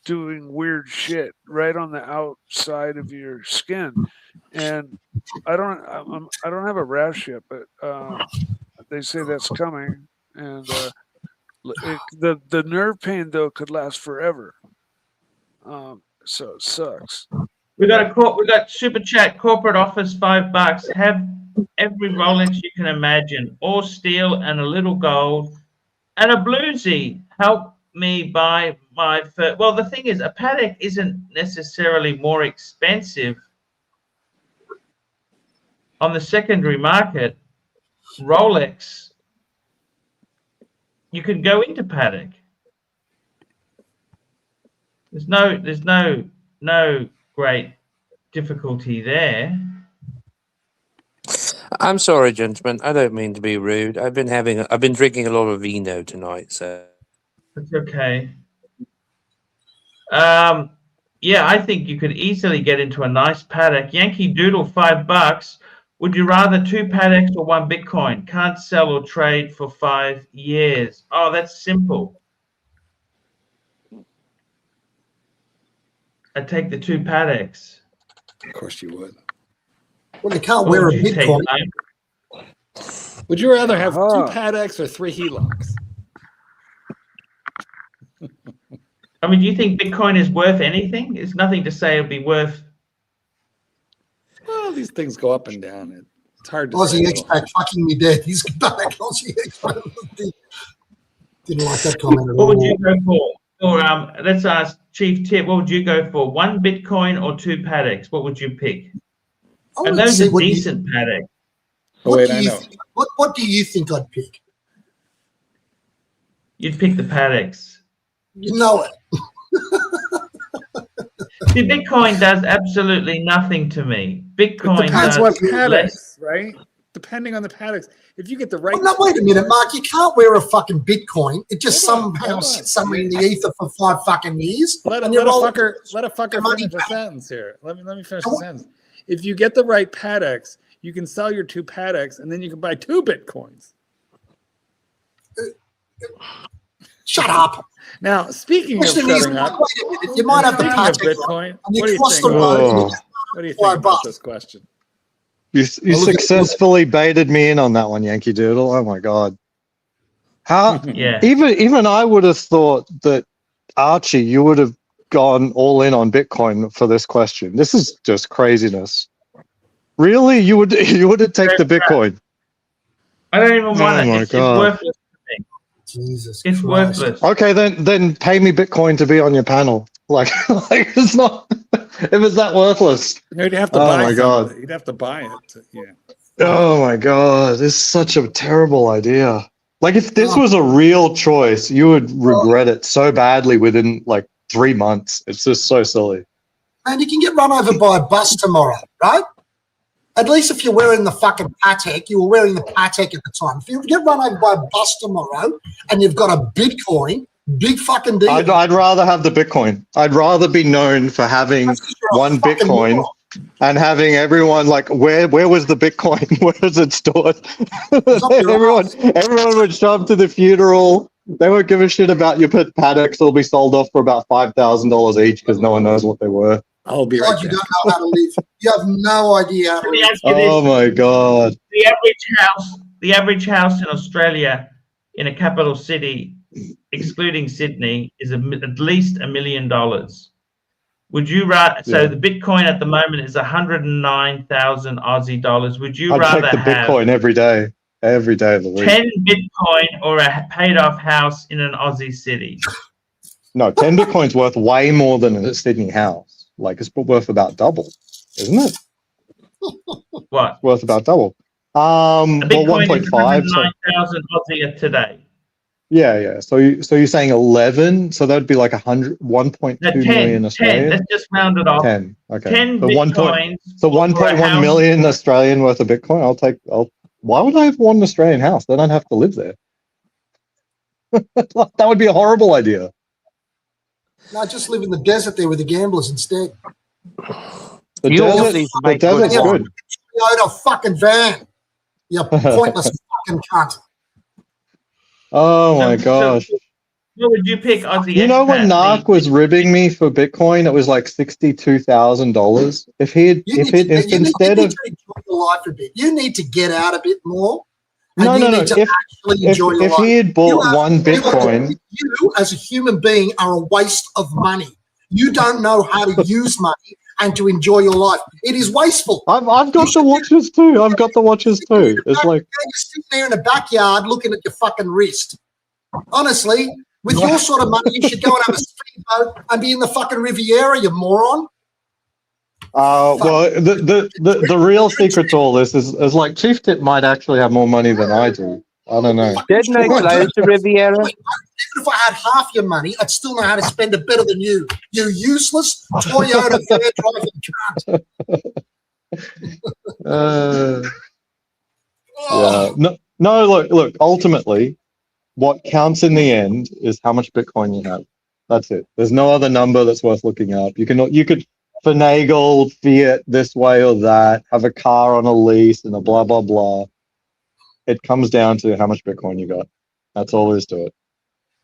doing weird shit right on the outside of your skin. And I don't have a rash yet, but they say that's coming. And the nerve pain though could last forever. So it sucks. We got super chat corporate office $5. Have every Rolex you can imagine, all steel and a little gold, and a bluesy. Help me buy my first. Well, the thing is, a Patek isn't necessarily more expensive on the secondary market. Rolex, you can go into Patek. There's no great difficulty there. I'm sorry, gentlemen. I don't mean to be rude. I've been drinking a lot of vino tonight, so It's okay. Yeah, I think you could easily get into a nice Patek. Yankee Doodle, $5. Would you rather 2 Pateks or 1 Bitcoin? Can't sell or trade for 5 years. Oh, that's simple. I'd take the 2 Pateks. Of course you would. Well, you can't wear a Bitcoin. Would you rather have 2 Pateks or 3 HELOCs? I mean, do you think Bitcoin is worth anything? It's nothing to say it'll be worth. Well, these things go up and down. It's hard to Aussie say. expat fucking me dead. He's back. Aussie expat. Didn't like that comment at all. What would you go for? Or let's ask Chief Tip. What would you go for? 1 Bitcoin or 2 Pateks? What would you pick? And those are decent Pateks. Oh, wait, I know. What do you think I'd pick? You'd pick the Pateks. You know it. See, Bitcoin does absolutely nothing to me. Bitcoin depends does what Pateks, less. right? Depending on the Pateks. If you get the right. Well, no, wait a minute, Mark. You can't wear a fucking Bitcoin. It just somehow sits somewhere in the ether for 5 fucking years. Let a fucker finish a sentence here. Let me finish the sentence. If you get the right Pateks, you can sell your 2 Pateks, and then you can buy 2 Bitcoins. Shut up. Now, speaking of shutting up, you might have the Patek Bitcoin. What do you think about this question? You successfully baited me in on that one, Yankee Doodle. Oh my god! How? Yeah. Even I would have thought that Archie, you would have gone all in on Bitcoin for this question. This is just craziness. Really, you would take the Bitcoin? I don't even want it. Oh my It's god! worthless to me. Jesus it's Christ. Worthless. Okay, then pay me Bitcoin to be on your panel. Like it's not. If it's that worthless. You'd have to Oh buy my god! You'd have to buy it. Yeah. Oh my god! This is such a terrible idea. Like if this was a real choice, you would regret it so badly within like 3 months. It's just so silly. And you can get run over by a bus tomorrow, right? At least if you're wearing the fucking Patek, you were wearing the Patek at the time. If you get run over by a bus tomorrow and you've got a Bitcoin, big fucking deal. I'd rather have the Bitcoin. I'd rather be known for having 1 Bitcoin and having everyone like, where was the Bitcoin? Where was it stored? everyone would show up to the funeral. They won't give a shit about your Pateks. They'll be sold off for about $5,000 each because no one knows what they were. I'll be right God, you don't know how to live. You have no idea how to live. Oh my god! The average house in Australia, in a capital city, excluding Sydney, is at least $1 million. Would you rather? So the Bitcoin at the moment is 109,000 Aussie dollars. Would you rather take the have Bitcoin every day of the week? 10 Bitcoin or a paid-off house in an Aussie city? No, 10 Bitcoin's worth way more than a Sydney house. Like it's worth about double, isn't it? What? It's worth about double. A Bitcoin well, 1.5. is 109,000 Aussie today. Yeah. So you're saying 11? So that'd be like 1.2 million Australian. 10. Let's just round it off. 10. Okay. 10 so Bitcoins. So 1.1 million Australian worth of Bitcoin. Why would I have one Australian house? Then I'd have to live there. That would be a horrible idea. No, just live in the desert there with the gamblers instead. The You all desert, need to the make desert's good good. Toyota fucking van. You pointless fucking cunt. Oh my gosh. What would you pick, Aussie? You know when expat? Narc was ribbing me for Bitcoin, it was like $62,000. If he'd You need instead to of enjoy your life a bit. You need to get out a bit more. no, you no, no. need to actually enjoy your If life. he had bought one You Bitcoin, as a human being are a waste of money. You don't know how to use money and to enjoy your life. It is wasteful. I've got the watches too. I've got the watches too. It's like you're sitting there in the backyard looking at your fucking wrist. Honestly, with your sort of money, you should go and have a speedboat and be in the fucking Riviera, you moron. well, the real secret to all this is like Chief Tip might actually have more money than I do. I don't know. Didn't they close the Riviera? Even if I had half your money, I'd still know how to spend it better than you. You useless Toyota van driving cunt. Yeah. No. Look. Ultimately, what counts in the end is how much Bitcoin you have. That's it. There's no other number that's worth looking up. You could finagle fiat this way or that, have a car on a lease and a blah blah blah. It comes down to how much Bitcoin you got. That's all there is to it.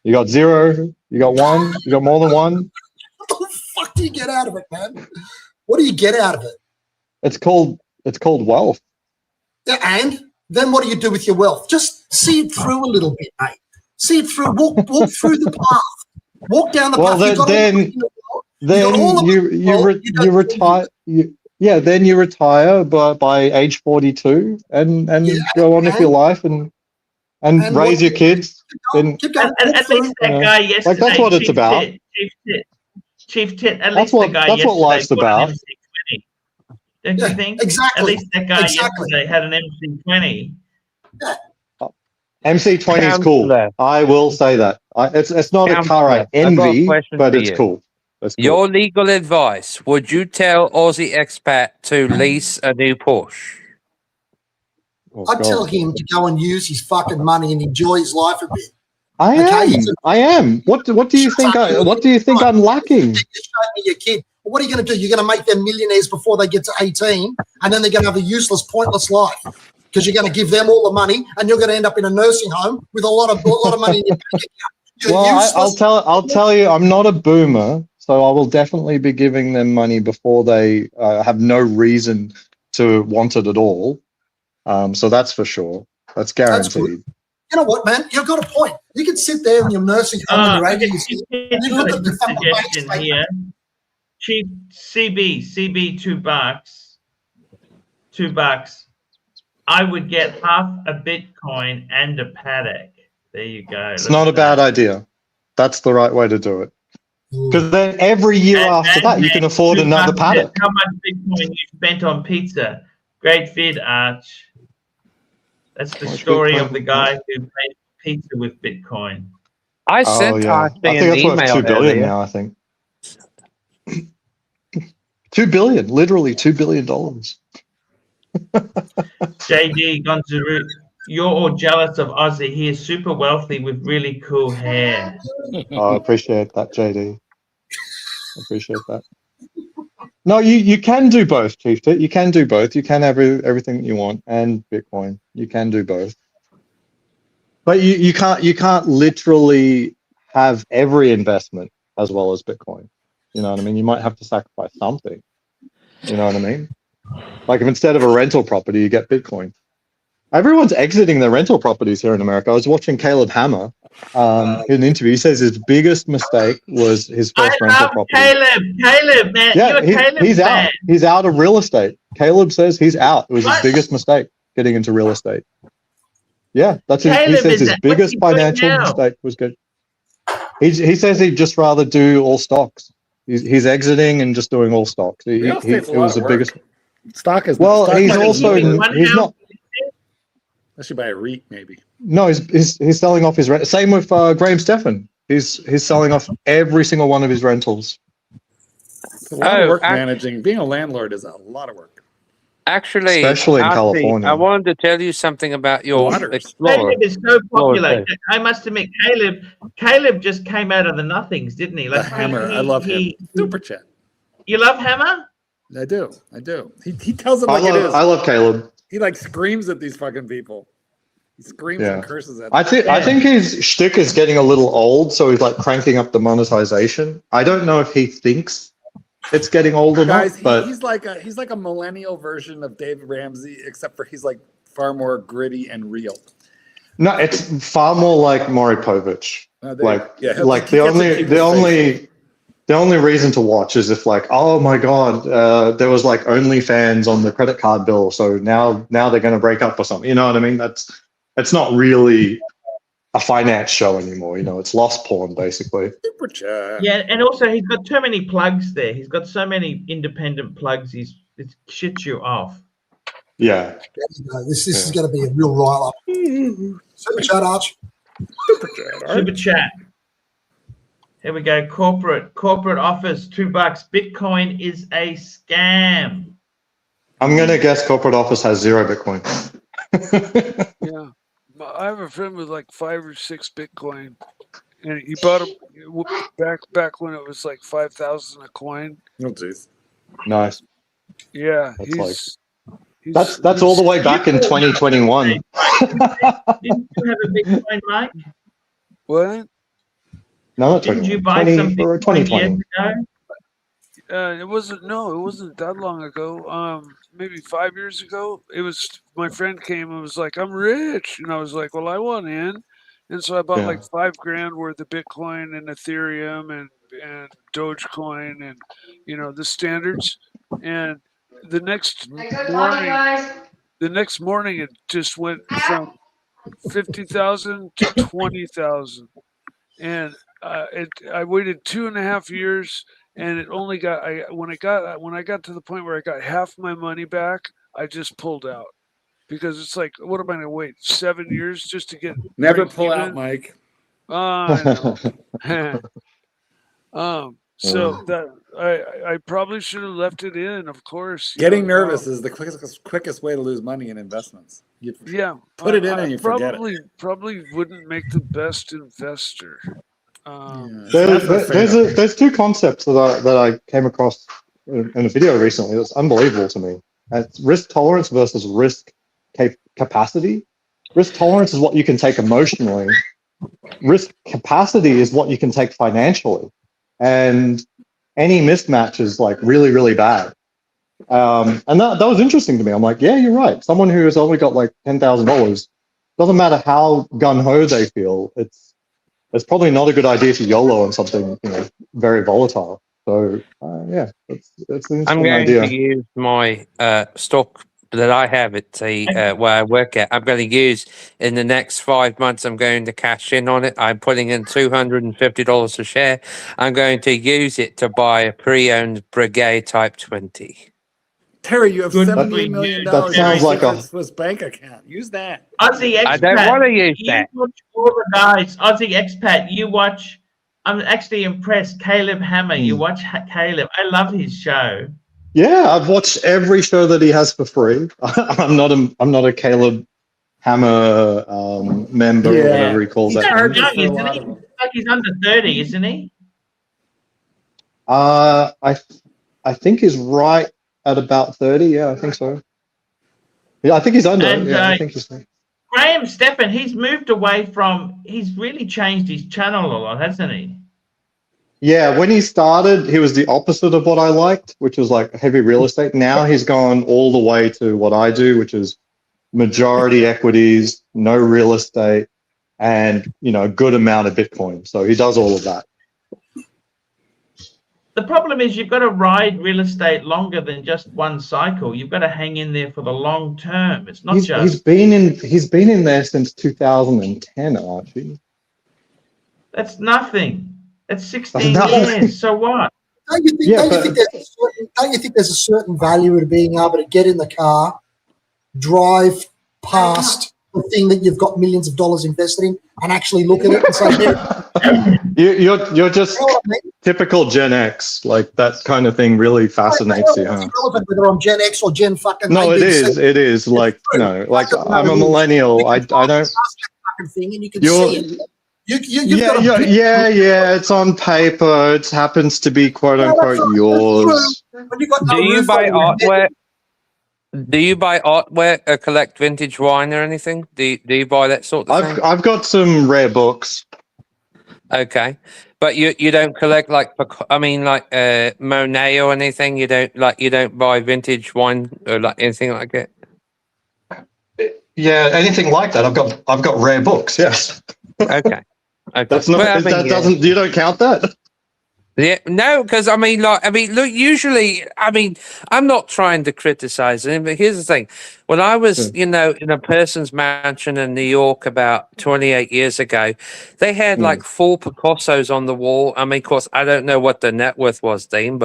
You got 0, you got 1, you got more than 1. What the fuck do you get out of it, man? What do you get out of it? It's called wealth. Yeah, and then what do you do with your wealth? Just see it through a little bit, mate. See it through. Walk through the path. Walk down the path. You retire. Then you retire by age 42 and go on with your life and raise your kids. At least that guy yesterday. Like that's what it's about. Chief Tit. At least the guy that's what life's about. MC20. Don't you think? Exactly. At least that guy yesterday had an MC20. MC20 is cool. I will say that. It's not a car I envy, but it's cool. That's cool. Your legal advice, would you tell Aussie expat to lease a new Porsche? I'd tell him to go and use his fucking money and enjoy his life a bit. I am. What do you think? What do you think I'm lacking? You showed me your kid. What are you going to do? You're going to make them millionaires before they get to 18, and then they're going to have a useless, pointless life because you're going to give them all the money, and you're going to end up in a nursing home with a lot of money in your bank account. I'll tell you, I'm not a boomer, so I will definitely be giving them money before they have no reason to want it at all. So that's for sure. That's guaranteed. You know what, man? You've got a point. You can sit there in your nursing home in your 80s and you look at the fucking suggestion here. Cheap CB $2. I would get half a Bitcoin and a Patek. There you go. It's not a bad idea. That's the right way to do it. Because then every year after that, you can afford another Patek. How much Bitcoin you spent on pizza? Great vid, Arch. That's the story of the guy who made pizza with Bitcoin. I sent Archie an email. Worth $2 billion now, I think. $2 billion, literally $2 billion. JD Gonzaru, you're all jealous of Aussie. He is super wealthy with really cool hair. I appreciate that, JD. I appreciate that. No, you can do both, Chief Tit. You can do both. You can have everything that you want and Bitcoin. You can do both. But you can't literally have every investment as well as Bitcoin. You know what I mean? You might have to sacrifice something. You know what I mean? Like if instead of a rental property, you get Bitcoin. Everyone's exiting their rental properties here in America. I was watching Caleb Hammer in an interview. He says his biggest mistake was his first rental property. Caleb, man. Yeah, he's out. He's out of real estate. Caleb says he's out. It was his biggest mistake getting into real estate. Yeah, that's he says his biggest financial mistake was good. He says he'd just rather do all stocks. He's exiting and just doing all stocks. It was the biggest. Stock is he's also he's not. Unless you buy a REIT, maybe. No, he's selling off his rent. Same with Graham Stephan. He's selling off every single one of his rentals. It's a lot of work managing. Being a landlord is a lot of work. Actually, Especially in Archie, California. I wanted to tell you something about your Waters. Explorer. Caleb is so popular. too. I must admit, Caleb just came out of the nothings, didn't he? The Like Hammer. I love him. Super chat. You love Hammer? I do. He tells it like it is. I love Caleb. He like screams at these fucking people. He screams and curses at them. I think his shtick is getting a little old, so he's like cranking up the monetization. I don't know if he thinks it's getting old or Guys, not, but he's like a millennial version of David Ramsey, except for he's like far more gritty and real. no, it's far more like Maury Povich. The only reason to watch is if like, oh my god, there was like OnlyFans on the credit card bill, so now they're going to break up or something. You know what I mean? It's not really a finance show anymore. You know, it's lost porn basically. Super chat. Yeah, and also he's got too many plugs there. He's got so many independent plugs. It shits you off. Yeah. This is going to be a real rile up. Super chat, Arch. Super chat. Here we go. Corporate office, $2. Bitcoin is a scam. I'm going to guess corporate office has 0 Bitcoin. Yeah. I have a friend with like 5 or 6 Bitcoin, and he bought them back when it was like 5,000 a coin. Oh, jeez. Nice. Yeah, That's all the way back in 2021. Didn't you have a Bitcoin, Mike? What? No, Didn't you buy some Bitcoin 2020. years ago? It wasn't that long ago. Maybe 5 years ago. It was my friend came and was like, "I'm rich," and I was like, "Well, I want in," and so I bought like $5,000 worth of Bitcoin and Ethereum and Dogecoin and the standards. And the next morning, it just went from 50,000 to 20,000, and I waited 2.5 years. And it only got when I got to the point where I got half my money back, I just pulled out because it's like, what am I going to wait 7 years just to get? Never pull out, Mike. I know. So that I probably should have left it in. Of course, getting nervous is the quickest way to lose money in investments. Put it in and you forget it. Probably wouldn't make the best investor. There's 2 concepts that I came across in a video recently that's unbelievable to me. It's risk tolerance versus risk capacity. Risk tolerance is what you can take emotionally. Risk capacity is what you can take financially. And any mismatch is like really, really bad. And that was interesting to me. I'm like, yeah, you're right. Someone who has only got like $10,000, doesn't matter how gung-ho they feel, it's probably not a good idea to YOLO on something very volatile. So yeah, it's an interesting idea. To use my stock that I have at where I work at. I'm going to use in the next 5 months. I'm going to cash in on it. I'm putting in $250 a share. I'm going to use it to buy a pre-owned Brigade Type 20. Terry, you have $78 million. That sounds like a Swiss bank account. Use that. Aussie expat. I don't want to use that. You watch all the guys. Aussie expat. You watch. I'm actually impressed. Caleb Hammer. You watch Caleb. I love his show. Yeah, I've watched every show that he has for free. I'm not a Caleb Hammer member or whatever he calls He's that. young, isn't he? Like he's under 30, isn't he? I think he's right at about 30. Yeah, I think so. Yeah, I think he's under. And, I think he's. Graham Stephan, he's moved away from. He's really changed his channel a lot, hasn't he? Yeah, when he started, he was the opposite of what I liked, which was like heavy real estate. Now he's gone all the way to what I do, which is majority equities, no real estate, and a good amount of Bitcoin. So he does all of that. The problem is you've got to ride real estate longer than just one cycle. You've got to hang in there for the long term. It's not He's been in there since 2010, Archie. That's nothing. That's 16 years. So what? Don't you think there's a certain value to being able to get in the car, drive past the thing that you've got millions of dollars invested in and actually look at it and say, You're just typical Gen X. Like that kind of thing really fascinates you, huh? It's irrelevant whether I'm Gen X or Gen fucking No, it ABC. is. It is. Like, no, like I'm a millennial. I don't. Fucking thing and you can see it. You've got Yeah. It's on paper. It happens to be quote unquote yours. Do you buy artwork? Do you buy artwork or collect vintage wine or anything? Do you buy that sort of thing? I've got some rare books. Okay, but you don't collect like Monet or anything. You don't buy vintage wine or like anything like that. Yeah, anything like that. I've got rare books. Yes. Okay. That's not. Well, that doesn't. You don't count that. Yeah, no, because look, usually, I'm not trying to criticize him, but here's the thing. When I was, in a person's mansion in New York about 28 years ago, they had like 4 Picassos on the wall. I mean, of course, I don't know what the net worth was, Dean,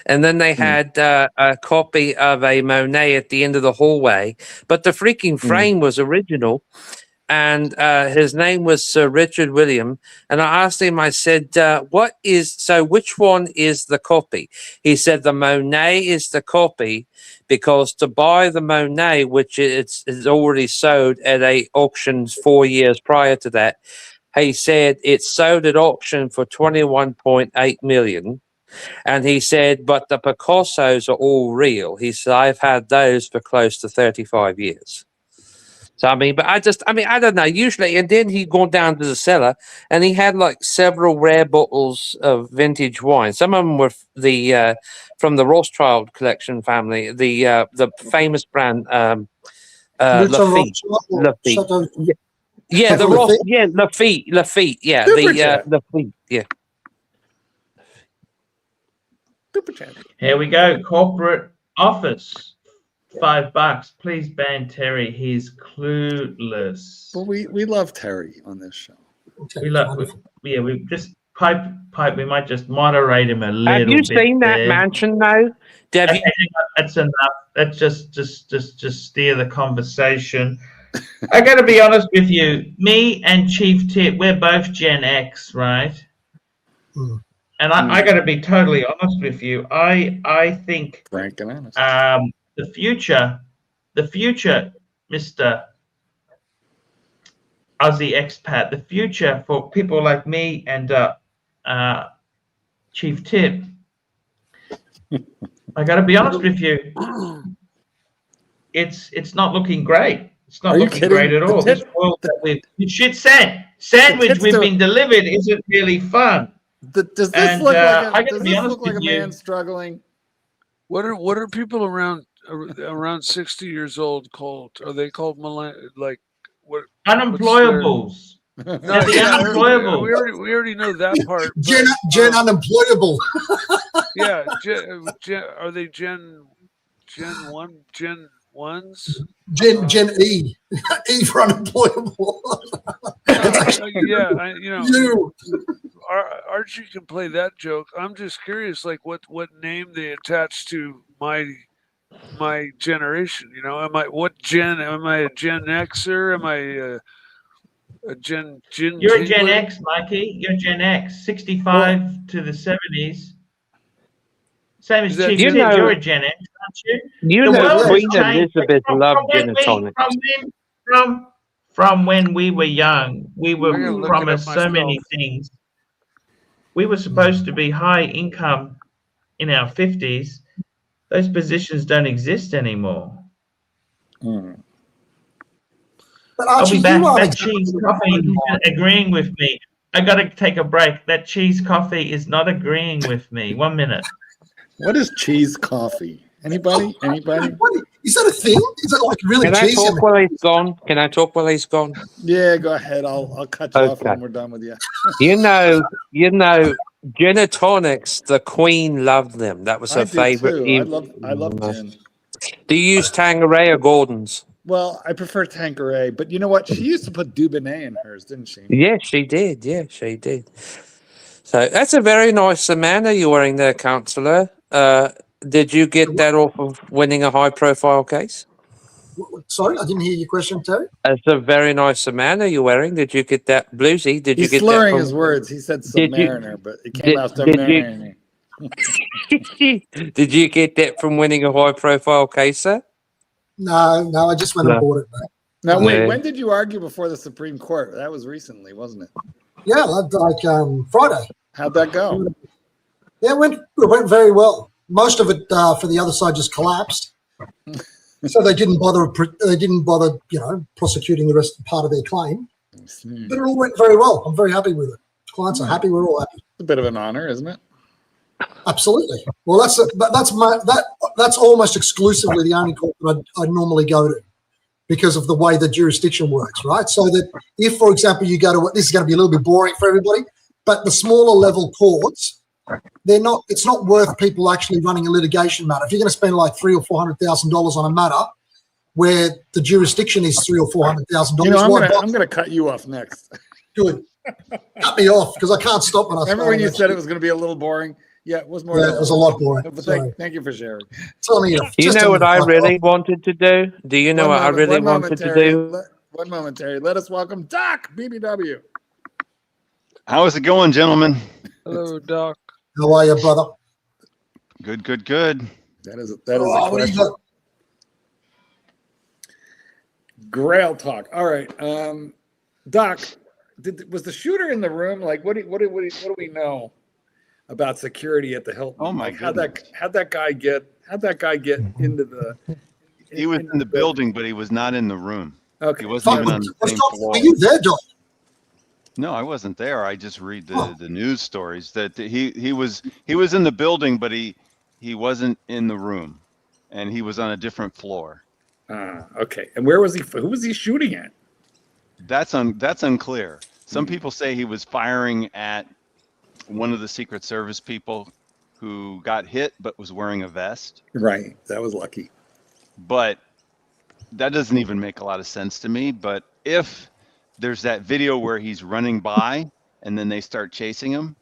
and then they had a copy of a Monet at the end of the hallway, but the freaking frame was original. And his name was Sir Richard William. And I asked him, I said, which one is the copy? He said, the Monet is the copy because to buy the Monet, which is already sold at a auction 4 years prior to that, he said it's sold at auction for 21.8 million. And he said, but the Picassos are all real. He said, I've had those for close to 35 years. So, I don't know, usually, and then he'd gone down to the cellar and he had like several rare bottles of vintage wine. Some of them were from the Rothschild collection family, the famous brand, Lafitte. Yeah, Lafitte, yeah, Lafitte, yeah. Here we go, corporate office. $5. Please ban Terry. He's clueless. Well, we love Terry on this show. We just pipe. We might just moderate him a little bit. Have you seen that mansion though? Okay, that's enough. Let's just steer the conversation. I got to be honest with you. Me and Chief Tip, we're both Gen X, right? And I got to be totally honest with you. I think frank and honest. The future, Mr. Aussie expat, the future for people like me and Chief Tip, I got to be honest with you, it's not looking great. It's not looking great at all. This world that sandwich we've been delivered isn't really fun. Does this look like a man struggling? What are people around 60 years old called? Are they called like what? Unemployables. No, unemployable. We already know that part. Gen unemployable. Yeah, are they Gen 1? Gen 1s? Gen E. E for unemployable. Archie can play that joke. I'm just curious, like what name they attach to my generation. Am I a Gen Xer? Am I a Gen? You're a Gen X, Mikey. You're Gen X. 65 to the 70s. Same as Chief Tip. You're a Gen X, aren't you? Queen Elizabeth loved gin and tonic. From when we were young, we were promised so many things. We were supposed to be high income in our 50s. Those positions don't exist anymore. But Archie, I'll be back. That cheese coffee isn't agreeing with me. I got to take a break. That cheese coffee is not agreeing with me. 1 minute. What is cheese coffee? Anybody? Is that a thing? Is that like really cheesy? Can I talk while he's gone? Yeah, go ahead. I'll cut you off when we're done with you. You know, gin and tonics, the Queen loved them. That was her favorite. I love gin. Do you use Tanqueray or Gordon's? Well, I prefer Tanqueray, but you know what? She used to put Dubonnet in hers, didn't she? Yes, she did. So that's a very nice manner you're wearing there, Councillor. Did you get that off of winning a high-profile case? Sorry, I didn't hear your question, Terry. It's a very nice Submariner you're wearing. Did you get that, Bluesy? Did you He's get slurring that his words. He said Did you- Submariner, but it came out did you- Submariner. Did you get that from winning a high-profile case, sir? No, I just went and bought it, mate. Now, wait, Yeah. when did you argue before the Supreme Court? That was recently, wasn't it? Yeah, like Friday. How'd that go? Yeah, it went very well. Most of it for the other side just collapsed, so they didn't bother. Prosecuting the rest part of their claim. But it all went very well. I'm very happy with it. Clients are happy. We're all happy. It's a bit of an honor, isn't it? Absolutely. Well, that's almost exclusively the only court that I normally go to because of the way the jurisdiction works, right? So that if, for example, you go to this is going to be a little bit boring for everybody, but the smaller level courts, it's not worth people actually running a litigation matter. If you're going to spend like $300,000 or $400,000 on a matter where the jurisdiction is $300,000 or $400,000, I'm going to cut you off next. Good. Cut me off because I can't stop when I Remember when you said it was going to be a little boring? Yeah, it was more. Yeah, it was a lot boring. But thank you for sharing. It's only You know what I really wanted to do? Do you know what I really wanted to do? One moment, Terry. Let us welcome Doc BBW. How is it going, gentlemen? Hello, Doc. How are you, brother? Good. That is a question. Grail talk. All right, Doc. Was the shooter in the room? Like, what do we know about security at the Hilton? Oh my God! How'd that guy get into the? He was in the building, but he was not in the room. Okay. He wasn't even on the same floor. Were you there, Doc? No, I wasn't there. I just read the news stories that he was in the building, but he wasn't in the room, and he was on a different floor. Okay. And where was he? Who was he shooting at? That's unclear. Some people say he was firing at one of the Secret Service people who got hit but was wearing a vest. Right. That was lucky. But that doesn't even make a lot of sense to me. But if there's that video where he's running by and then they start chasing him.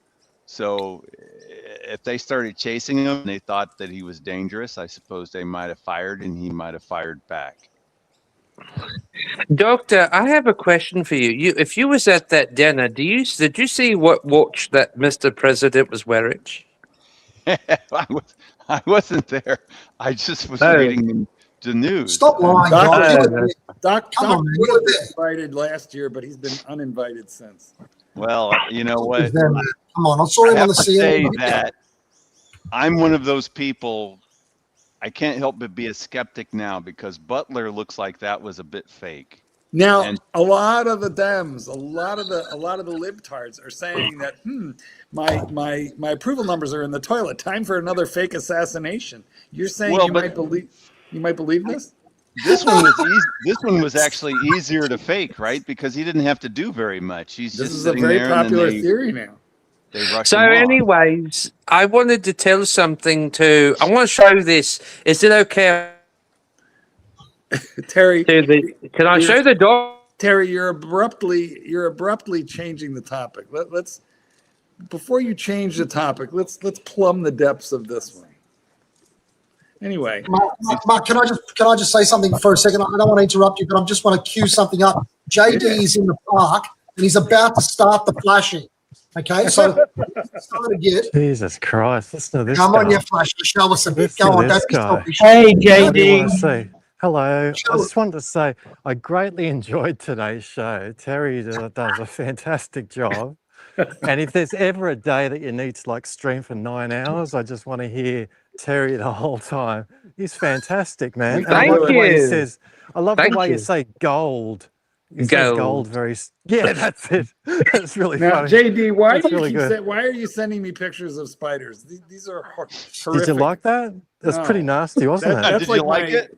So if they started chasing him and they thought that he was dangerous, I suppose they might have fired and he might have fired back. Doctor, I have a question for you. If you was at that dinner, did you see what watch that Mr. President was wearing? I wasn't there. I just was reading the news. Stop lying, Doc. Come on, man. He was invited last year, but he's been uninvited since. Well, you know what? Come on, I saw him on the say that I'm one of those people. I can't help but be a skeptic now because Butler looks like that was a bit fake. Now, a lot of the Dems, a lot of the libtards are saying that my approval numbers are in the toilet. Time for another fake assassination. You're saying you might believe this? This one was actually easier to fake, right? Because he didn't have to do very much. This is a very popular theory now. So anyways, I wanted to tell something I want to show this. Is it okay? Terry, can I show the dog? Terry, you're abruptly changing the topic. Let's before you change the topic, let's plumb the depths of this one. Anyway, Mark, can I just say something for a second? I don't want to interrupt you, but I just want to cue something up. JD is in the park and he's about to start the flashing. Okay, so start again. Jesus Christ, listen to this. Come guy. on, you flash. Show us a bit. Go on, don't be selfish. Hey, JD. Hello. I just wanted to say I greatly enjoyed today's show. Terry does a fantastic job. And if there's ever a day that you need to stream for 9 hours, I just want to hear Terry the whole time. He's fantastic, man. Thank you. I love the way you say gold. You say gold very. Yeah, that's it. That's really funny. JD, why are you sending me pictures of spiders? These are horrific. Did you like that? That's pretty nasty, wasn't it? Did you like it?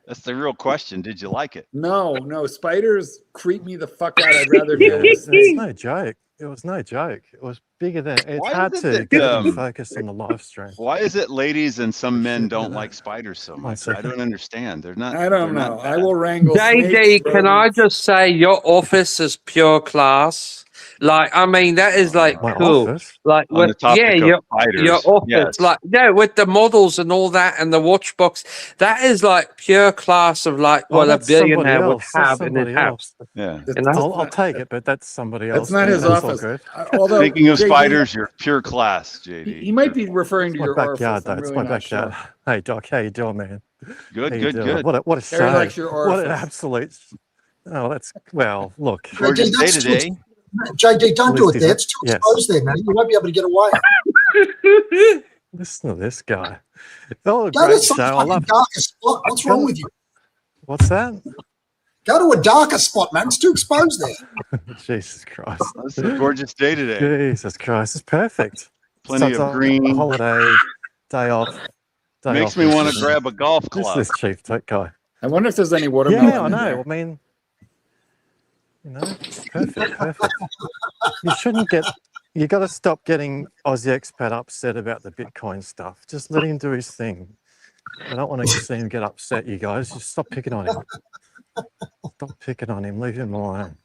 That's the real question. Did you like it? No. Spiders creep me the fuck out. I'd rather do this. It's no joke. It was no joke. It was bigger than. It's hard to get them focused on the live stream. Why is it ladies and some men don't like spiders so much? I don't understand. They're not. I don't know. I will wrangle. JD, can I just say your office is pure class. Like, I mean, that is like My cool. office. Like, On the topic of your fighters, office, yes. like, no, with the models and all that, and the watch box. That is like pure class of like Oh, what a that's somebody billionaire would else. That's have in his somebody house. else. Yeah. You know? I'll take it, but that's somebody else. That's not his That's all office. good. Although Speaking of JD, spiders, you're pure class, JD. he might be referring It's to my your backyard, orifice. though. I'm It's really my not backyard. sure. Hey, Doc, how you doing, man? Good, How you good, doing? good. What a Terry shame. likes your What an orifice. absolute. Oh, that's well. Look, Gorgeous JD, day that's too today. JD, don't do it Liz, there. It's too yes. exposed there, man. You won't be able to get away. Listen to this guy. Oh, Go to great some show. I fucking love. darker spot. What's wrong with you? What's that? Go to a darker spot, man. It's too exposed there. Jesus Christ. It's a gorgeous day today. Jesus Christ, it's perfect. Plenty it's of a green. holiday, day off. Makes off me this want to is- grab a golf This club. is chief tech guy. I wonder if there's any watermelon Yeah, I in know. there. I mean, you know, it's perfect. You shouldn't get. You got to stop getting Aussie expat upset about the Bitcoin stuff. Just let him do his thing. I don't want to see him get upset. You guys, just stop picking on him. Stop picking on him. Leave him alone.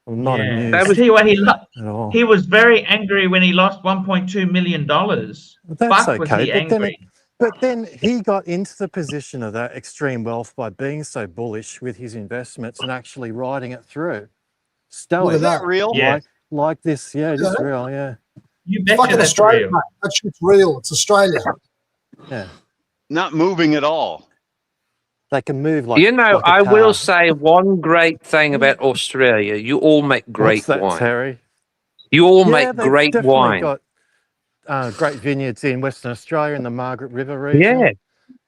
I'm not amused I tell you what, at all. he was very angry when he lost $1.2 million. That's Fuck, was okay, he but then, angry? but then he got into the position of that extreme wealth by being so bullish with his investments and actually riding it through. Stoic. Is that real? Yeah. Like this, yeah, just real, yeah. You betcha Fucking that's Australia, real. mate. That shit's real. It's Australia. Yeah. Not moving at all. They can move like You know, like a I will car. say one great thing about Australia. You all make great What's that, wine. Terry? You all Yeah, make they've great definitely wine. got great vineyards in Western Australia in the Margaret River region. Yeah.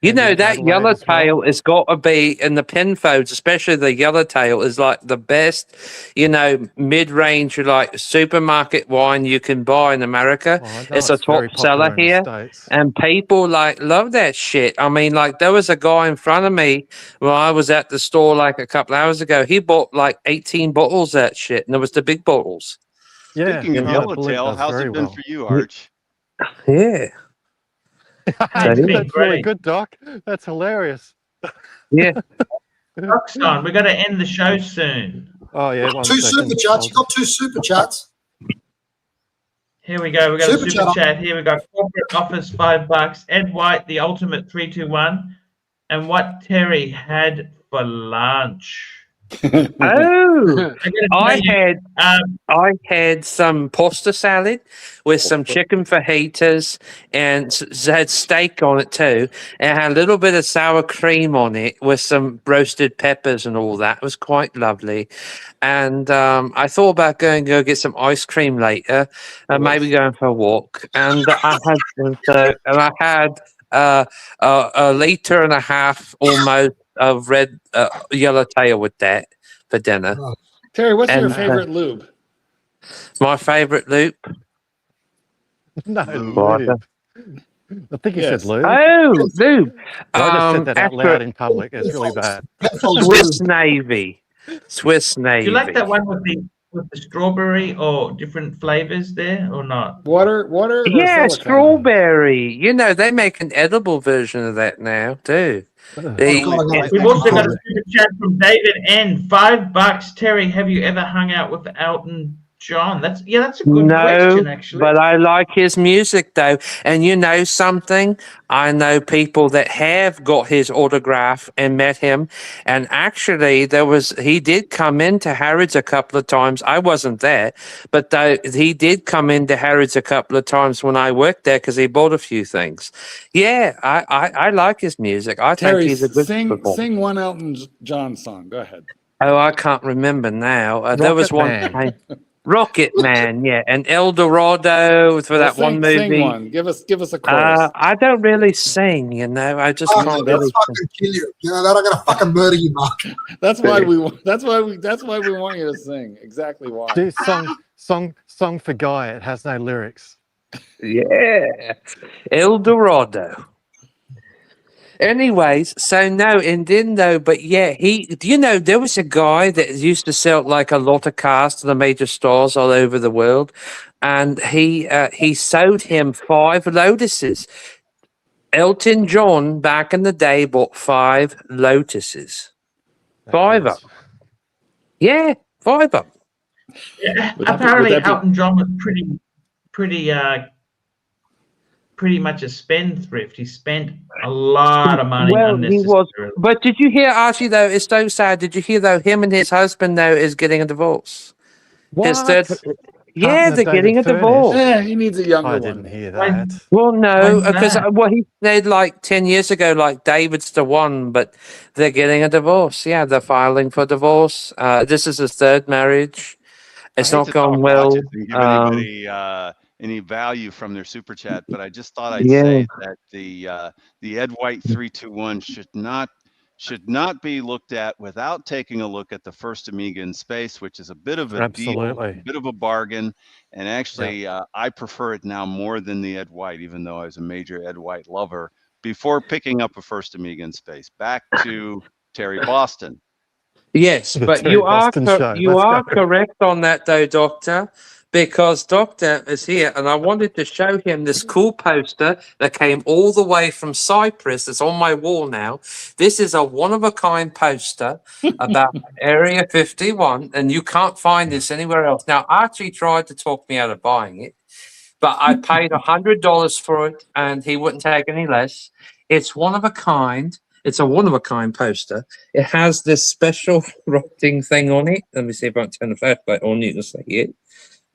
You and know, in that Adelaide yellowtail as well. has got to be, in the Penfolds, especially the yellowtail, is like the best, you know, mid-range, like supermarket wine you can buy in America. Oh, I know It's a top very popular seller in the here. States. And people like love that shit. I mean, like there was a guy in front of me when I was at the store like a couple hours ago. He bought like 18 bottles of that shit, and it was the big bottles. Yeah, Speaking of no, I believe yellowtail, does how's very it been well. for you, Arch? Yeah. It's been That's really great. good, Doc. That's hilarious. Yeah. Roxanne, we've got to end the show soon. Oh yeah, one Two second. super chats. You got two super chats. Here we go. We got Super a super chat. chat. Here we got corporate office $5. Ed White, the ultimate 321, and what Terry had for lunch. Oh, I gotta tell you, I had some pasta salad with some chicken fajitas and had steak on it too, and had a little bit of sour cream on it with some roasted peppers and all that. It was quite lovely. And I thought about going to go get some ice cream later, and maybe going for a walk. And I had a liter and a half almost of red yellowtail with that for dinner. Terry, what's your And, favorite lube? My favorite loop. No, What? lube. I think you Yes. said lube. Oh, lube. I just said that out after loud in public. It's really bad. Swiss Navy. Swiss Navy. do you like that one with the strawberry or different flavors there or not? Water, or Yeah, silicone? strawberry. You know, they make an edible version of that now too. They- We've also got a super chat from David N. $5. Terry, have you ever hung out with Elton John? That's a good question, actually. But I like his music though. And you know something? I know people that have got his autograph and met him. And actually he did come into Harrods a couple of times. I wasn't there, but he did come into Harrods a couple of times when I worked there because he bought a few things. Yeah, I like his music. I Terry, think he's a good performer. sing one Elton John song. Go ahead. Oh, I can't remember now. There was one Man. time. Rocket Man, yeah, and El Dorado for that one movie. Sing one. Give us a chorus. I don't really sing, you know. I just Oh, can't they'll really. fucking kill you. You know, they're not gonna fucking murder you, Mark. That's why we want you to sing. Exactly why. Do song for Guy. It has no lyrics. Yeah, El Dorado. Anyways, so no, and then though, but yeah, there was a guy that used to sell like a lot of cars to the major stores all over the world, and he sold him 5 Lotuses. Elton John back in the day bought 5 Lotuses. 5 of them. Yeah, 5 of them. Yeah, Would that be- apparently, would that be- Elton John was pretty much a spendthrift. He spent a lot of money Well, he was. unnecessarily. But did you hear, Archie, though? It's so sad. Did you hear, though, him and his husband, though, is getting a divorce? His third, yeah, Partner they're getting a David divorce. Yeah, he needs a younger I one. didn't hear that. Well, no, When's because that? what he said like 10 years ago, like David's the one, but they're getting a divorce. Yeah, they're filing for divorce. This is his third marriage. It's I hate not to going talk well. watches and give anybody any value from their super chat, but I just thought I'd Yeah. say that the Ed White 321 should not be looked at without taking a look at the first Amiga in space, which is a bit of a deal, a bit of a bargain, and actually I prefer it now more than the Ed White, even though I was a major Ed White lover before picking up a first Amiga in space. Back to Terry Boston. Yes, The but Terry you are Boston show. you Let's are go. correct on that, though, Doctor, because Doctor is here, and I wanted to show him this cool poster that came all the way from Cyprus. It's on my wall now. This is a one-of-a-kind poster about Area 51, and you can't find this anywhere else. Now, Archie tried to talk me out of buying it, but I paid $100 for it, and he wouldn't take any less. It's one of a kind. It's a one-of-a-kind poster. It has this special rotating thing on it. Let me see if I can turn the flashlight on. You can see it.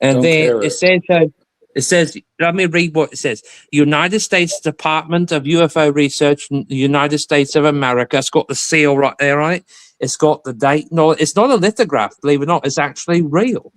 And Don't then care it says, let me read what it says. United States Department of UFO Research, United States of America. It's got the seal right there on it. It's got the date. No, it's not a lithograph, believe it or not. It's actually real.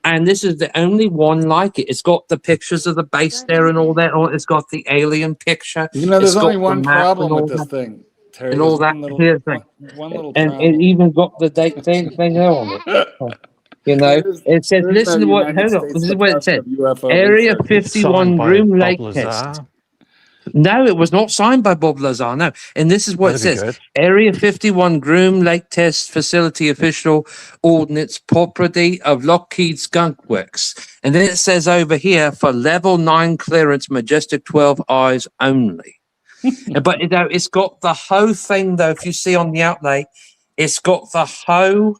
And this is the only one like it. It's got the pictures of the base there and all that. It's got the alien picture. You know, there's It's only got one the map problem and all with this that. thing, Terry. And all There's that here thing. one little And problem. it even got the date thing on it. You know, it says, There is no listen to what, United hold on, States this is what it said. Department of UFO Area Research. It's signed 51 by Groom Bob Lake Lazar. Test. No, it was not signed by Bob Lazar. No. And this is what That'd it be says. good. Area 51 Groom Lake Test Facility Official Ordnance Property of Lockheed Skunk Works. And then it says over here for level 9 clearance, Majestic 12 eyes only. But you know, it's got the whole thing though. If you see on the outlay, it's got the whole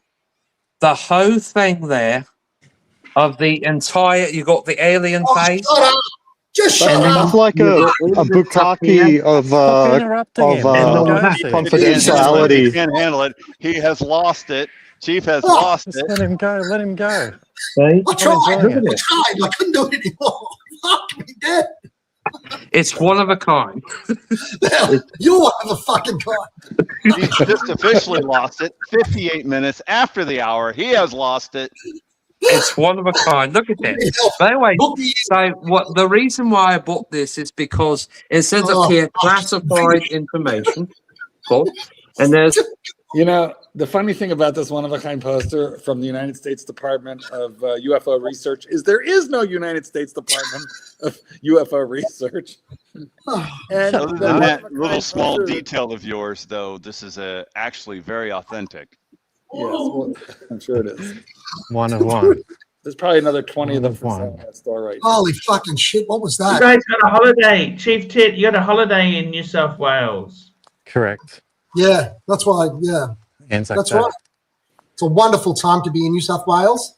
thing there of the entire. You got the alien face. Shut up. Just shut And then up. That's like you a got all this stuff bukkake here. of Stop interrupting him. Let him all go, that. Chief. He confidentiality. can't handle it. He has lost it. Chief has Oh, lost Just it. let him go. Let him go. See? I I'm tried. enjoying it. I tried. I couldn't do it anymore. Fuck me dead. It's one of a kind. You're one of a fucking kind. He's just officially lost it. 58 minutes after the hour, he has lost it. It's one of a kind. Look at that. By the way, so what the reason why I bought this is because it says up here classified information. Cool. And there's You know, the funny thing about this one-of-a-kind poster from the United States Department of UFO Research is there is no United States Department of UFO Research. And Other than that little small detail of yours, though, this is actually very authentic. Yes, well, I'm sure it is. One of one. There's probably another 20 of them for One. sale in that store right now. Holy fucking shit. What was You that? guys got a holiday, Chief Tit. You got a holiday in New South Wales. Correct. Yeah, that's why. Yeah, Anzac that's Day. right. It's a wonderful time to be in New South Wales.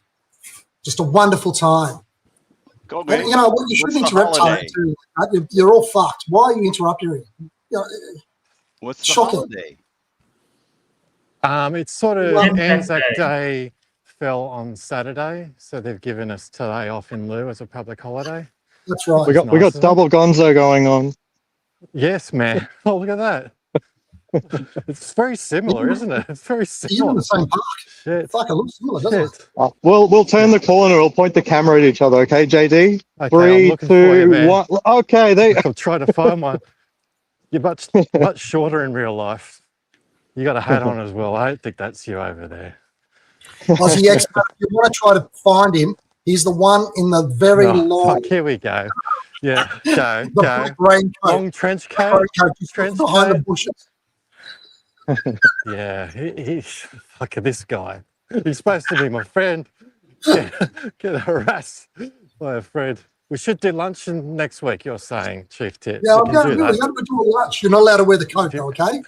Just a wonderful time. Go, And, man. you know what? You shouldn't What's the interrupt holiday? too. You're all fucked. Why are you interrupting? You know, What's the Shocking. holiday? It's sort of Anzac Anzac Day. Day fell on Saturday, so they've given us today off in lieu as a public holiday. that's right. We got Nice, isn't it? double gonzo going on. Yes, man. Oh, look at that. It's very similar, isn't it? It's very You're in similar. the same park. Shit. Fuck, it looks similar, doesn't it? Shit. We'll turn the corner. We'll point the camera at each other. Okay, JD. Okay, I'm 3, looking for you, 2, man. 1. Okay, there. I'll try to find one. You're much shorter in real life. You got a hat on as well. I don't think that's you over there. Aussie expert, if you want to try to find him, he's the one in the very Oh, long, fuck, here we go. Yeah, go, the go. black raincoat. Long trench coat. Just trench behind the coat. bushes. Yeah, fuck this guy. He's supposed to be my friend. Get harassed by a friend. We should do lunch next week, you're saying, Chief Tit. Yeah, We I'm can going do to that. do a lunch. You're not allowed to wear the coat, though, okay?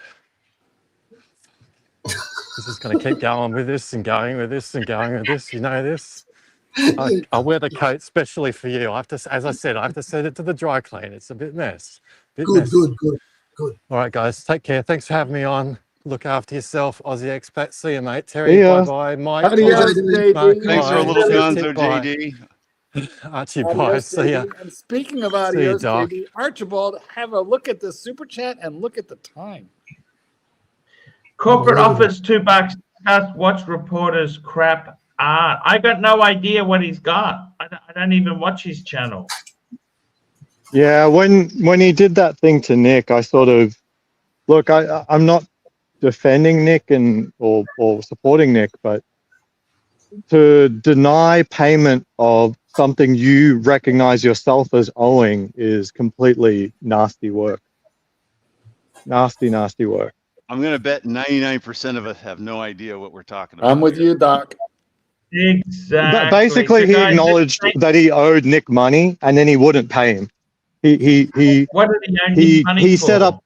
This is going to keep going with this and going with this and going with this. You know this. I'll wear the coat specially for you. I have to, as I said, I have to send it to the dry clean. It's a bit messy. Good. All right, guys. Take care. Thanks for having me on. Look after yourself, Aussie expat. See you, mate. Terry, See ya. bye-bye. Mike, Adios, bye. JD. Mark, Thanks for bye. a little Chief, gonzo, bye. JD. Archie, bye. Adios, See ya. JD. And speaking of See you, adios, Doc. JD, Archibald, have a look at the super chat and look at the time. Corporate office, $2. Discuss watch reporters crap art. I got no idea what he's got. I don't even watch his channel. Yeah, when he did that thing to Nick, I sort of look. I'm not defending Nick or supporting Nick, but to deny payment of something you recognize yourself as owing is completely nasty work. Nasty work. I'm going to bet 99% of us have no idea what we're talking about. I'm with you, Doc. Exactly. Basically, So he guys, acknowledged that he owed Nick money, and then he wouldn't pay him. What did he owe him money he for? set up.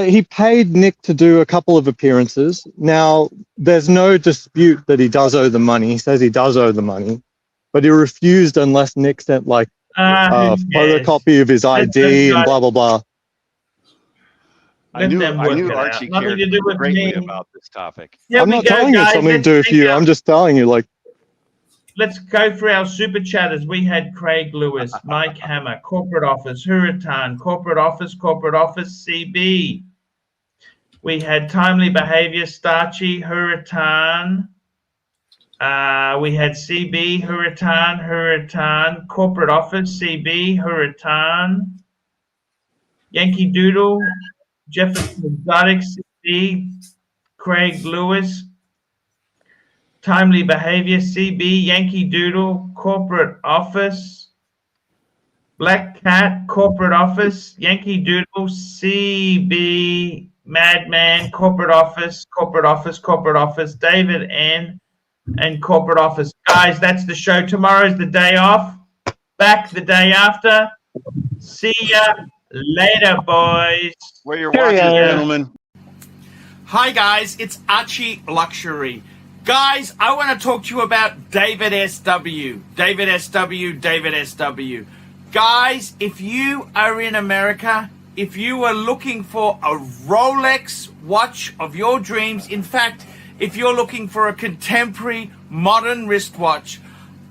He paid Nick to do a couple of appearances. Now, there's no dispute that he does owe the money. He says he does owe the money, but he refused unless Nick sent like a photocopy of his ID and blah blah blah. I knew Archie Archie cared cared greatly about this topic. Here I'm we not go, telling you guys. something to Let's do with take you. our- I'm just telling you, like, Let's go through our super chatters. We had Craig Lewis, Mike Hammer, corporate office, Hurritan, corporate office, CB. We had timely behavior, Starchy, Hurritan. We had CB, Hurritan, corporate office, CB, Hurritan. Yankee Doodle, Jefferson Exotic, CB, Craig Lewis. Timely behavior, CB, Yankee Doodle, corporate office. Black Cat, corporate office, Yankee Doodle, CB, Madman, corporate office, David N, and corporate office. Guys, that's the show. Tomorrow's the day off. Back the day after. See ya later, boys. Wear your watches, gentlemen. Hi, guys. It's ArchieLuxury. Guys, I want to talk to you about David SW. Guys, if you are in America, if you are looking for a Rolex watch of your dreams, in fact, if you're looking for a contemporary modern wristwatch,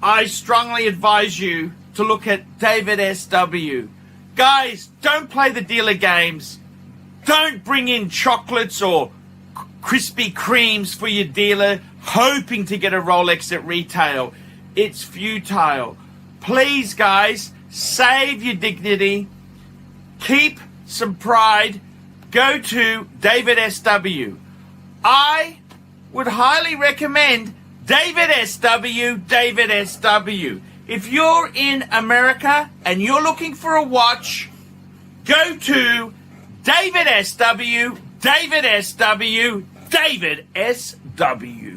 I strongly advise you to look at David SW. Guys, don't play the dealer games. Don't bring in chocolates or Krispy Kremes for your dealer hoping to get a Rolex at retail. It's futile. Please, guys, save your dignity. Keep some pride. Go to David SW. I would highly recommend David SW. If you're in America and you're looking for a watch, go to David SW.